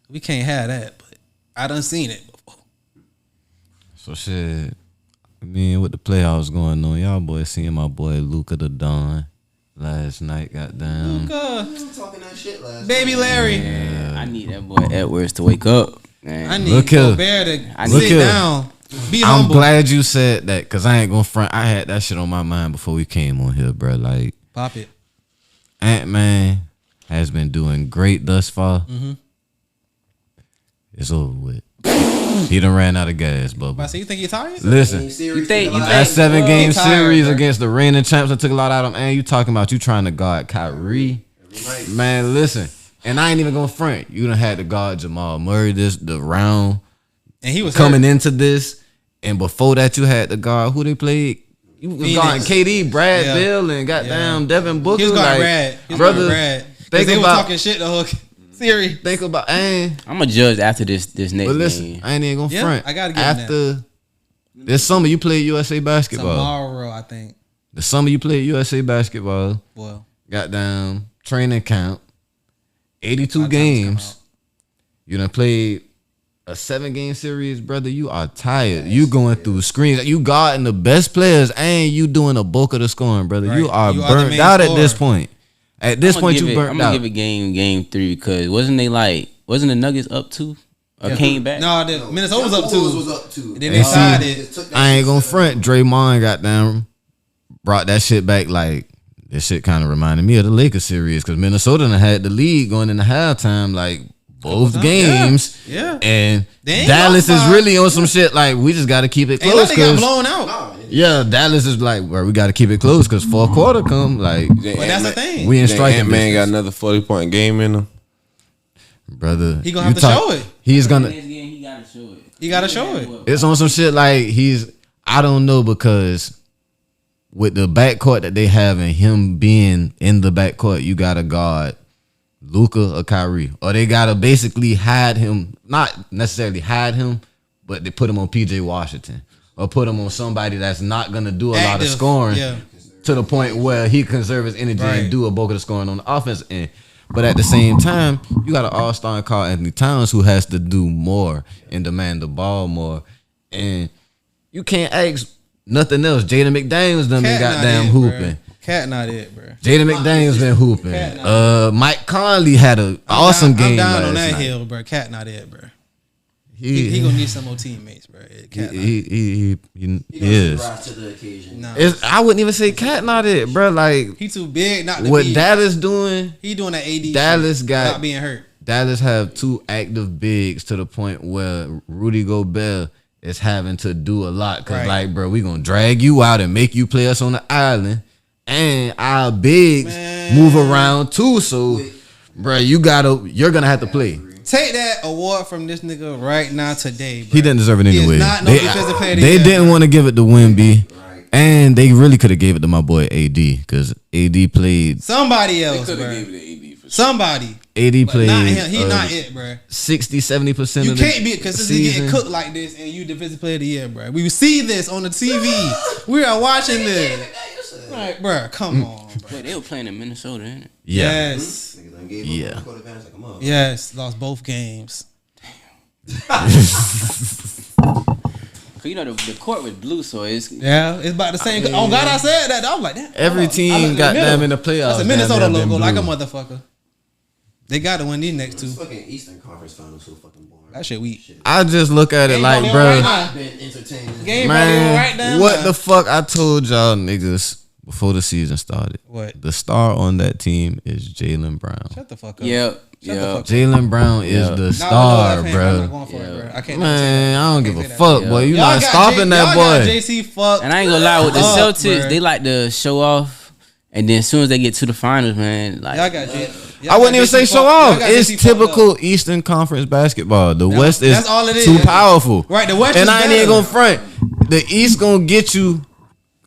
We can't have that, but I done seen it before. So shit, I mean, with the playoffs going on, y'all boys seeing my boy Luka the Don last night, goddamn. Luka. Talking that shit last Baby night. Larry. Man, I need that boy Edwards to wake up. Man. I need Look here. Gobert to Look sit here. down. Be I'm humble. glad you said that, cause I ain't gonna front. I had that shit on my mind before we came on here, bro. Like, Pop it. Ant-Man has been doing great thus far. Mm-hmm. It's over with. He done ran out of gas, Bubba. But so you think he tired? Listen, You think that 7-game tired, series bro. against the reigning champs, I took a lot out of him. And you talking about you trying to guard Kyrie. Man, listen. And I ain't even gonna front. You done had to guard Jamal Murray the round. And he was coming hurt. into this. And before that, you had to guard who they played. You was Phoenix. guarding KD, Brad Yeah. Bill, and goddamn Devin Booker. He was guarding like, Brad. He was brother, guarding Brad. think They were about- talking shit the whole series. Think about, and I'm gonna judge after this next but listen, game. I ain't even gonna Yeah, front. I gotta give him after this summer, you played USA basketball. Tomorrow, I think. The summer you played USA basketball. Well, Goddamn training camp. 82 by the time it's come games. You done played a 7-game series, brother. You are tired. You going through screens. You guarding the best players, and you doing the bulk of the scoring, brother. Right. You are You are the burnt main out at scorer. this point. At this point, you burnt I'm out. gonna give it game 3 because wasn't the Nuggets up 2 or yeah. came back? No, the Minnesota was up Timberwolves 2. was Then they they see- tied it. I ain't gonna front. Draymond goddamn brought that shit back. Like, this shit kind of reminded me of the Lakers series because Minnesota done had the lead going into halftime, like both games. Yeah. And They ain't Dallas lost is by- really on some shit like we just got to keep it Ain't close. like they got 'Cause blown out. yeah, Dallas is like, bro, we got to keep it close because fourth quarter come like But that's the thing. we in striking Ant-Man got distance. another 40-point game in him. Brother. He gonna have to show it. He's gonna. Next game, he gotta show it. He gotta show it. It's on some shit like I don't know because with the backcourt that they have and him being in the backcourt, you gotta guard Luka or Kyrie, or they gotta basically hide him. Not necessarily hide him, but they put him on PJ Washington or put him on somebody that's not gonna do a lot of Active, scoring yeah. to the point where he conserve his energy Right. and do a bulk of the scoring on the offense end. But at the same time, you got an all-star in Karl Anthony Towns who has to do more and demand the ball more. And you can't ask nothing else. Jaden McDaniels done been Cat not goddamn it, hooping. Bro. Cat not it, bro. Jaden McDaniels been hooping. Cat not Mike Conley had an awesome I'm game down last on that night. hill, bro. Cat not it, bro. He gonna need some more teammates, bro. Cat not it. He He is. rise to the occasion. Nah. I wouldn't even say Cat not it, bro. Like He too big not to what be. Dallas doing. He doing that AD. Dallas shit, got- not being hurt. Dallas have 2 active bigs to the point where Rudy Gobert is having to do a lot. Cause Right. like, bro, we gonna drag you out and make you play us on the island, and our bigs Man. move around too. So, bro, you're gonna have to play. Take that award from this nigga right now today, bro. He didn't deserve it He is anyway. not no defensive player of the They year, didn't bro. want to give it to Wemby, Right. and they really could have gave it to my boy AD because AD played. Somebody else, Could have bro. gave it to AD for sure. Somebody. AD But played. not him. He not it, bro. 60-70% You of the can't be consistently getting season. cooked like this and you defensive player of the year, bro. We see this on the TV. We are watching this. Like, bro, come on, bro. Wait, they were playing in Minnesota, ain't it? Yeah. Yes. Niggas done gave Yeah. up home court advantage like a mother. Yes. Lost both games. Cause you know the court was blue, so it's Yeah, it's about the same. Oh God, I said that. I was like, that. Every team got them in the playoffs. That's a Minnesota damn near logo, been like a blue. motherfucker. They got to win these next two. This fucking Eastern Conference Finals so fucking boring. That shit weak. I just look at it Game like, probably bro, on right now. I've been entertaining. Game probably on man, right now. what the fuck I told y'all niggas before the season started? What? The star on that team is Jaylen Brown. Shut the fuck up. Yep. Shut the Yeah. fuck up. Jaylen Brown is the Nah, star, I'm not bro. going for it, bro. I can't. Man, I don't give a say that. fuck, boy. You Y'all not got stopping that y'all got boy. JC fucked. And I ain't gonna lie, with the up, Celtics, bruh. they like to show off, and then as soon as they get to the finals, man, like Y'all got J. I wouldn't even say show off. It's JC typical Eastern Conference basketball. The West is that's all it too is. powerful. Right, the West and is I ain't better. even gonna front. The East gonna get you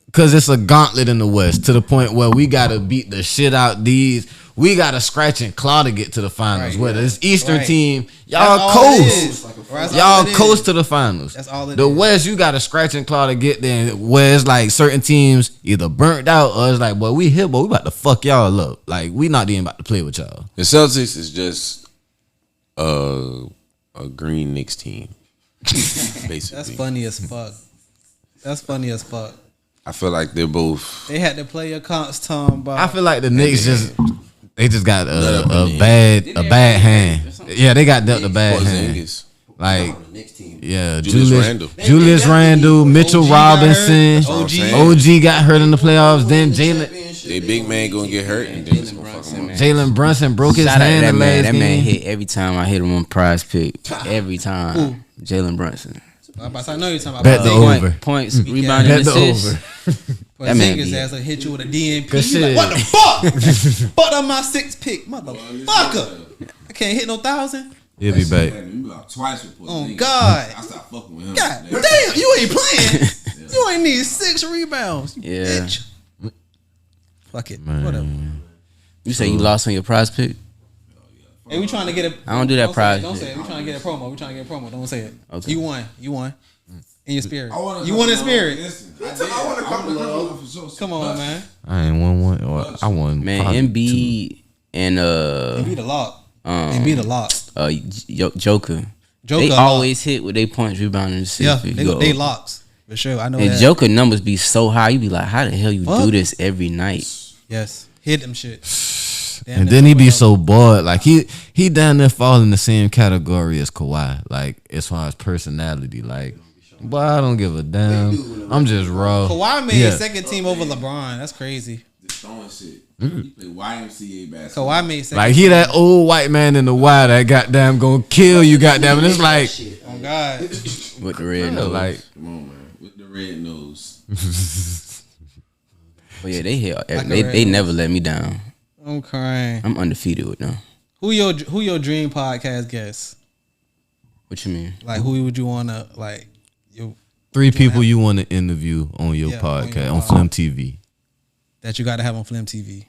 because it's a gauntlet in the West to the point where we gotta beat the shit out these. We gotta scratch and claw to get to the finals. Right, Whether it's Eastern Right. team, That's y'all all it coast. is. That's all Y'all it coast is. to the finals. That's all it the is. West, you got to scratch and claw to get there. Where it's like certain teams either burnt out or it's like, boy, we here, but we about to fuck y'all up. Like we not even about to play with y'all. The Celtics is just a green Knicks team, basically. That's funny as fuck. That's funny as fuck. I feel like they're both. They had to play your comps talking about. I feel like the Knicks just got Let up a in bad hand. Yeah, they got dealt a bad hand. Porzingis. Like On the next team. yeah, Julius Randle, Mitchell OG got Robinson, hurt. OG got hurt in the playoffs. Then They big man gonna get hurt and then it's gonna fuck them up. Jalen Brunson broke his shout out to hand that the man. last That man game. hit every time I hit him on Prize Pick. Every time. Jalen Brunson. I know you're talking about. Bet the Porzingis. over. Points, rebounding, Bet the assists. over. That man Porzingis be- ass will hit you with a DNP. Good You like, shit. what the fuck? Fuck up my 6th pick, motherfucker. I can't hit no 1,000. He'll be back. Twice with Oh God. I stopped fucking with him. God damn, you ain't playing. You ain't need 6 rebounds. You Yeah. bitch. Fuck it. Whatever. You say you lost on your Prize Pick? Hey, we trying to get a. I don't do that say it, prize Don't shit. say it. We trying to get a promo. We trying to get a promo. Don't say it. Okay. You won. You won. In your spirit. wanna You won in spirit. I want a couple of those. Come on, man. I ain't won one. Or I won. Man, probably Embiid and And be the lock. And be the lock. Joker. Joker They a always hit with their points, rebounding, assists. Yeah, if you they go they over. locks for sure. I know And that. Joker numbers be so high, you be like, how the hell you Fuck. do this every night? Yes, hit them shit. Damn, And that then he be whatever. so bored. Like he down there fall in the same category as Kawhi. Like as far as personality. Like, boy, I don't give a damn. I'm just raw. Kawhi made Yeah. second team over LeBron. That's crazy. Just throwing shit. He play YMCA basketball. Kawhi made second. Like he that old white man in the Y that goddamn gonna kill you, goddamn. And it's like, Oh God. With the red yeah, nose. like Come on, man. With the red nose. But yeah, they hit. a They red never let me down. I'm crying. I'm undefeated with them. Who your dream podcast guest? What you mean? Like who would you wanna like? You 3 people you want to interview on your Yeah, on podcast your on pod. Flim TV. that you got to have on FlemTv.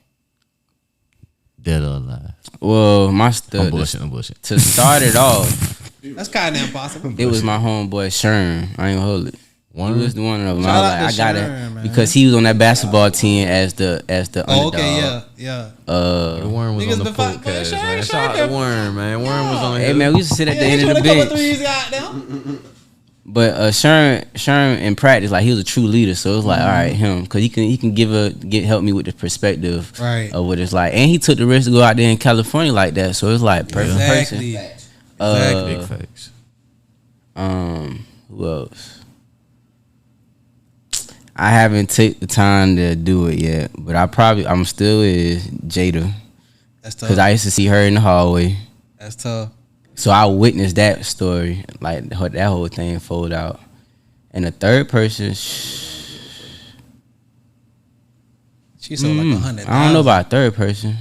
Dead or alive. Well, my I'm stud bullshitting. to start it off, That's kind of impossible. it was my homeboy Sherm. I ain't gonna hold it. One He was the one of them. Shout I was out like, to I got Sherm, it man. because he was on that basketball team as the Oh, underdog. okay, yeah. The Worm was Niggas on the been fuck- podcast, Sherm, man. Sherm Shout out kept- to Worm, man. Worm was on Hey here. man, we used to sit at the Yeah, end he of the put a couple bench. threes, goddamn. But Sherm in practice, like he was a true leader, so it was like, all right, him, because he can help me with the perspective Right. of what it's like, and he took the risk to go out there in California like that, so it's like perfect Exactly. person. Big facts. Who else? I haven't take the time to do it yet, but I'm still with Jada That's because tough. I used to see her in the hallway, That's tough. so I witnessed that story, like that whole thing fold out. And the third person, She sold like 100. I don't know about a third person.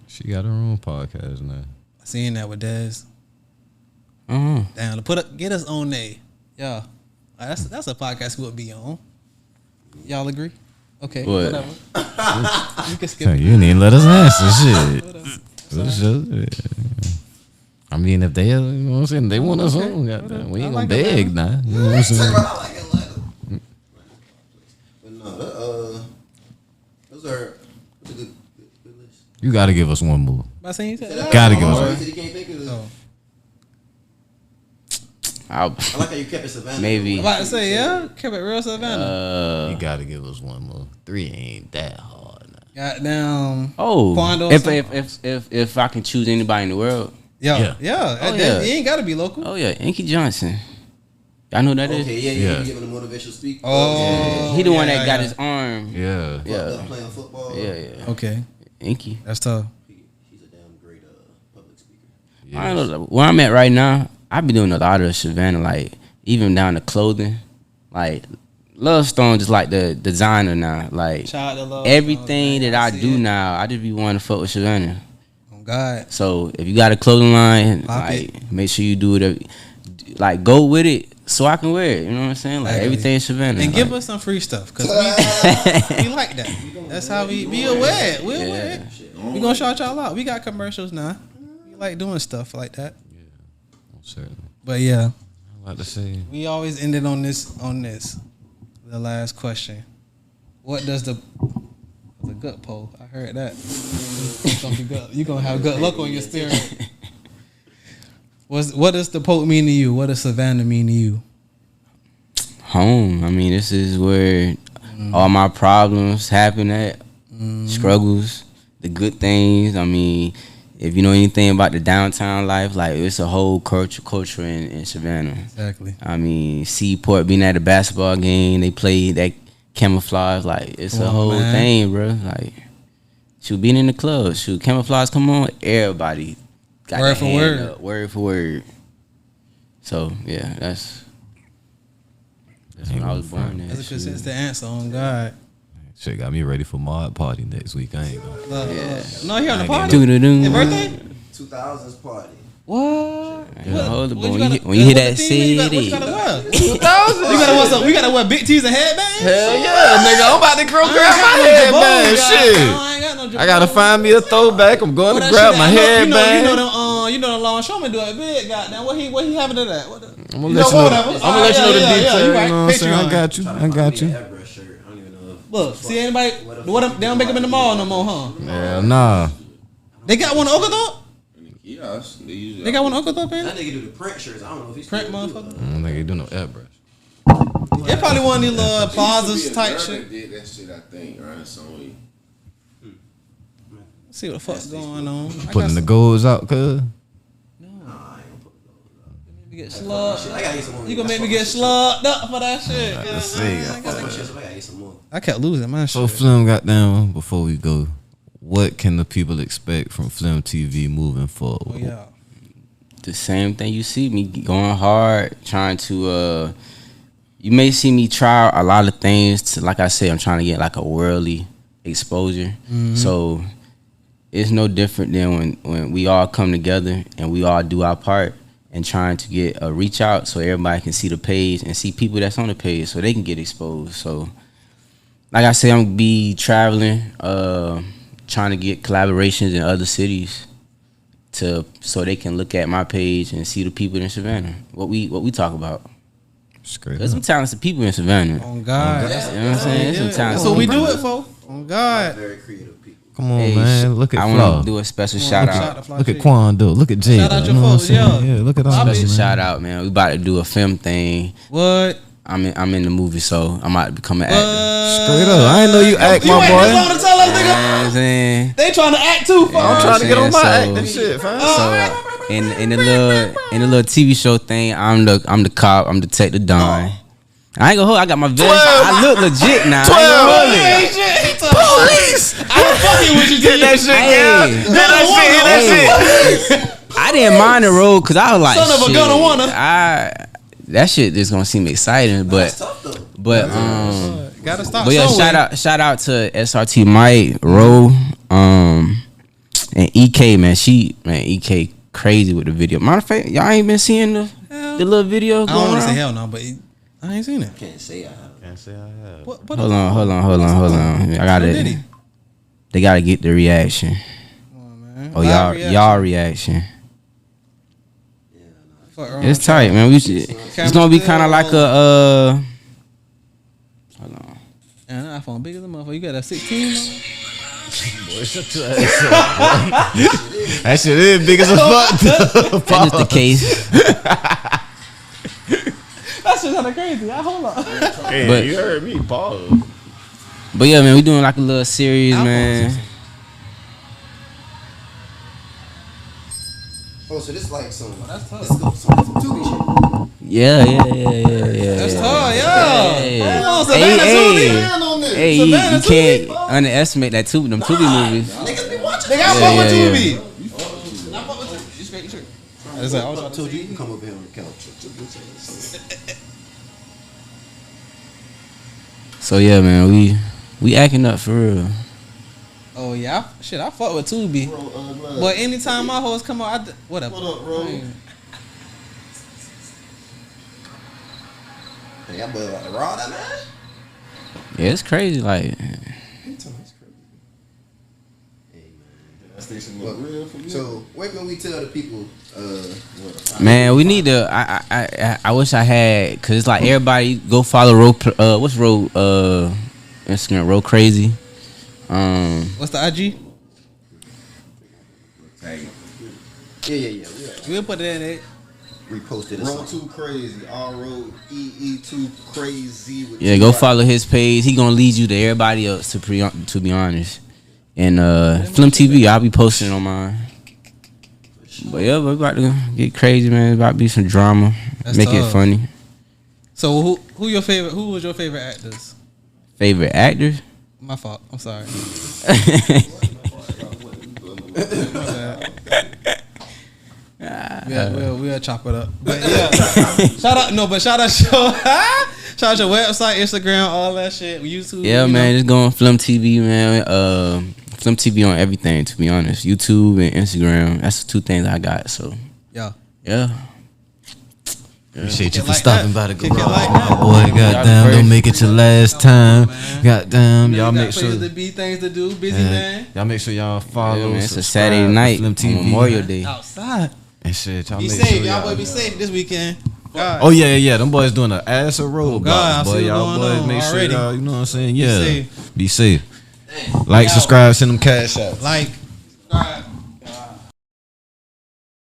She got her own podcast now. I seen that with Dez. Uh-huh. Damn, get us on there. Yeah, that's a podcast we would be on. Y'all agree? Okay, What? whatever. You can skip. Hey, you didn't even let us answer shit. I mean, if they, you know what I'm saying, they want us on, goddamn, we I ain't like gonna it, beg now. You know what I'm saying? I like Atlanta. But no, You gotta give us one more. I saying you said Gotta give us one. You can't think of it. Oh. I like how you kept it Savannah. Maybe. I'm about to say, yeah, kept it real Savannah. You gotta give us one more. 3 ain't that hard. Goddamn. Oh, Quando if I can choose anybody in the world. Yeah. Oh, yeah. You ain't gotta be local. Oh yeah, Inky Johnson. Y'all know who that is? Okay, Yeah. You giving a motivational speak. Oh, He the one yeah, that got yeah. his arm. Yeah. Yeah. Playing football. Yeah. Okay, Inky. that's tough. He's a damn great public speaker. I don't know where I'm at right now. I be doing a lot of Savannah, like even down to clothing. Like Love Stone just like the designer now. Like Shout out to Love everything Stone, that I see do it. now, I just be wanting to fuck with Savannah. Oh God. So if you got a clothing line, Pop like make sure you do it. Like go with it so I can wear it. You know what I'm saying? Like Exactly. everything Savannah. And like, give us some free stuff, cause we like that. That's how we be aware. We're aware. We gonna shout y'all out. We got commercials now. We like doing stuff like that. Certainly. But yeah, I'm about to say. we always ended on this. The last question. What does the gut poll? I heard that. It's gonna be good. You gonna have good luck on your steering. What does the Pope mean to you? What does Savannah mean to you? home. I mean, this is where all my problems happen at, struggles, the good things. I mean, if you know anything about the downtown life, like it's a whole culture in Savannah. Exactly. I mean, Seaport being at a basketball game, they play that camouflage, like it's a whole thing, bro. Like, shoot, being in the club, shoot, camouflage come on, everybody got Word their for hand word. up, word for word. So yeah, that's when I was born. That's a consistent answer on God. Shit got me ready for Mod Party next week. I ain't gonna. No, here on the I party. ain't Your birthday? 2000s party. What? Yeah, hold it, What but you when gotta- you, when you hear what that the theme is? What city, you gotta wear? 2000. You gotta wear some. We gotta wear big tees and headbands. Hell yeah, nigga! I'm about to grab my headband. Shit. I gotta find me a throwback. I'm going to grab my headband. You know the longshoreman do it big. Goddamn, what he having to that? I'm gonna let you know. I'm gonna let you know the details. You know what I'm saying? I got you. I got you. Airbrush shirt. I don't even know. Look, see anybody? They don't make them in the mall no more, huh? Hell nah. They got one in Oglethorpe. Yes, they usually. They got one in Oglethorpe in That it. nigga do the print shirts. I don't know if he's Print still do motherfucker. that. I don't think they do no airbrush. They probably one of these little Used to plazas be a type girl shit. that did that shit, I think, right? So we. See what the fuck's going on. Putting the goals out, cuz. You get slugged. I gotta eat some more. You gonna make me get slugged up for that shit? I see. I gotta eat some more. I kept losing my So shit. Flem got down before we go. What can the people expect from FlemTv moving forward? Oh yeah. the same thing you see me going hard, trying to. You may see me try a lot of things. To, like I said, I'm trying to get like a worldly exposure. So it's no different than when we all come together and we all do our part and trying to get a reach out so everybody can see the page and see people that's on the page so they can get exposed. So like I said, I'm gonna be traveling, trying to get collaborations in other cities so they can look at my page and see the people in Savannah. What we talk about. Straight There's up. some talented people in Savannah. On God. You know what I'm saying? There's some That's talented what we people. do it for. On God. Very creative people. Come on, Hey, man. Look at I Flaw. want to do a special shout out. Look at Quando. Look at Jada. Shout out your You know what I'm folks, saying? yeah. Yeah, look at all Special that, man. Shout out, man. We about to do a film thing. What? I'm in the movie, so I'm about to become an actor. Straight up. I ain't know you act, You my ain't just boy. want to tell us, You know nigga. what I'm saying? They trying to act too, far. I'm trying to get on my So- acting shit, fam. So in the little TV show thing, I'm the cop. I'm Detective Don. I ain't gonna hold. I got my vest. I look legit now. I ain't gonna hold it. Hey, shit. Police. I'm fucking with you. Get that shit. Hey. That shit. I didn't mind the role because I was like, Son of a shit, gun, I wanna. that shit is gonna seem exciting, That's but tough though. Gotta stop. But yeah, somewhere. shout out to SRT Mike, Ro, and EK, man. EK crazy with the video. Matter of fact, y'all ain't been seeing the little video I don't going want to say around? hell no, but I ain't seen it. Can't say I have. Can't say I have. What Hold on. I gotta. Did he? They gotta get the reaction. Man. Oh, Live y'all reaction. Fuck wrong. It's tight, man. It's gonna be kind of like a. Hold on. And an iPhone big as a motherfucker. You got a 16? That shit is big as a fuck. That is the case. That shit's kind of crazy. Hold on. Hey, But- you heard me, Paul. But yeah, man, we doing like a little series, man. Oh, so this like some. That's tough. This goes some Tubi shit. Yeah. That's tall, yeah. Hold on, Hey, Savannah hey. Tubi. Hey, you can't underestimate that them Tubi movies. Niggas be watching. Nigga, I fuck with yeah. Tubi. I fuck with Tubi. You straight, you straight. That's like, I told you you can come over here on the couch. So yeah, man, we acting up for real. Oh yeah, I fuck with Tubi. But anytime my hoes come out, whatever. What up, bro? Hey, that boy like raw that man. Yeah, it's crazy. Like, So where can we tell the people? man, we need to. I wish I had, cause it's like everybody go follow what's Instagram Roll Crazy. What's the IG? Yeah. We'll put it in it. Repost it. Or Road something. too crazy. ROEE too crazy. With Yeah, go follow his page. He gonna lead you to everybody else. To be honest, and FlemTv, I'll be posting on mine. But yeah, we're about to get crazy, man. It's about to be some drama. That's Make it tough. funny. So who your favorite? Who was your favorite actors? Favorite actors? My fault. I'm sorry. Yeah, we'll chop it up. But yeah, shout out your website, Instagram, all that shit, YouTube. Yeah, you man, know? just go on FlemTv, man. FlemTv on everything, to be honest. YouTube and Instagram. That's the two things I got. So Yeah. yeah. Appreciate you Kick it for like stopping that. by the Kick it garage, like my that. boy. Goddamn, don't make it your last time. Goddamn, y'all You got make sure. places to be, things to do, busy Yeah. man. Y'all make sure y'all follow. Yeah, man, it's a subscribe Saturday to night Flim on TV, Memorial man. Day. Outside. And shit, y'all Be make safe, sure y'all y'all boy. Be safe this weekend. God. Oh yeah. Them boys doing an ass of road God, I boy. see Y'all what's boys going on make sure already. y'all, you know what I'm saying? Yeah. safe. Be safe. Like, subscribe, send them cash out. Like, subscribe.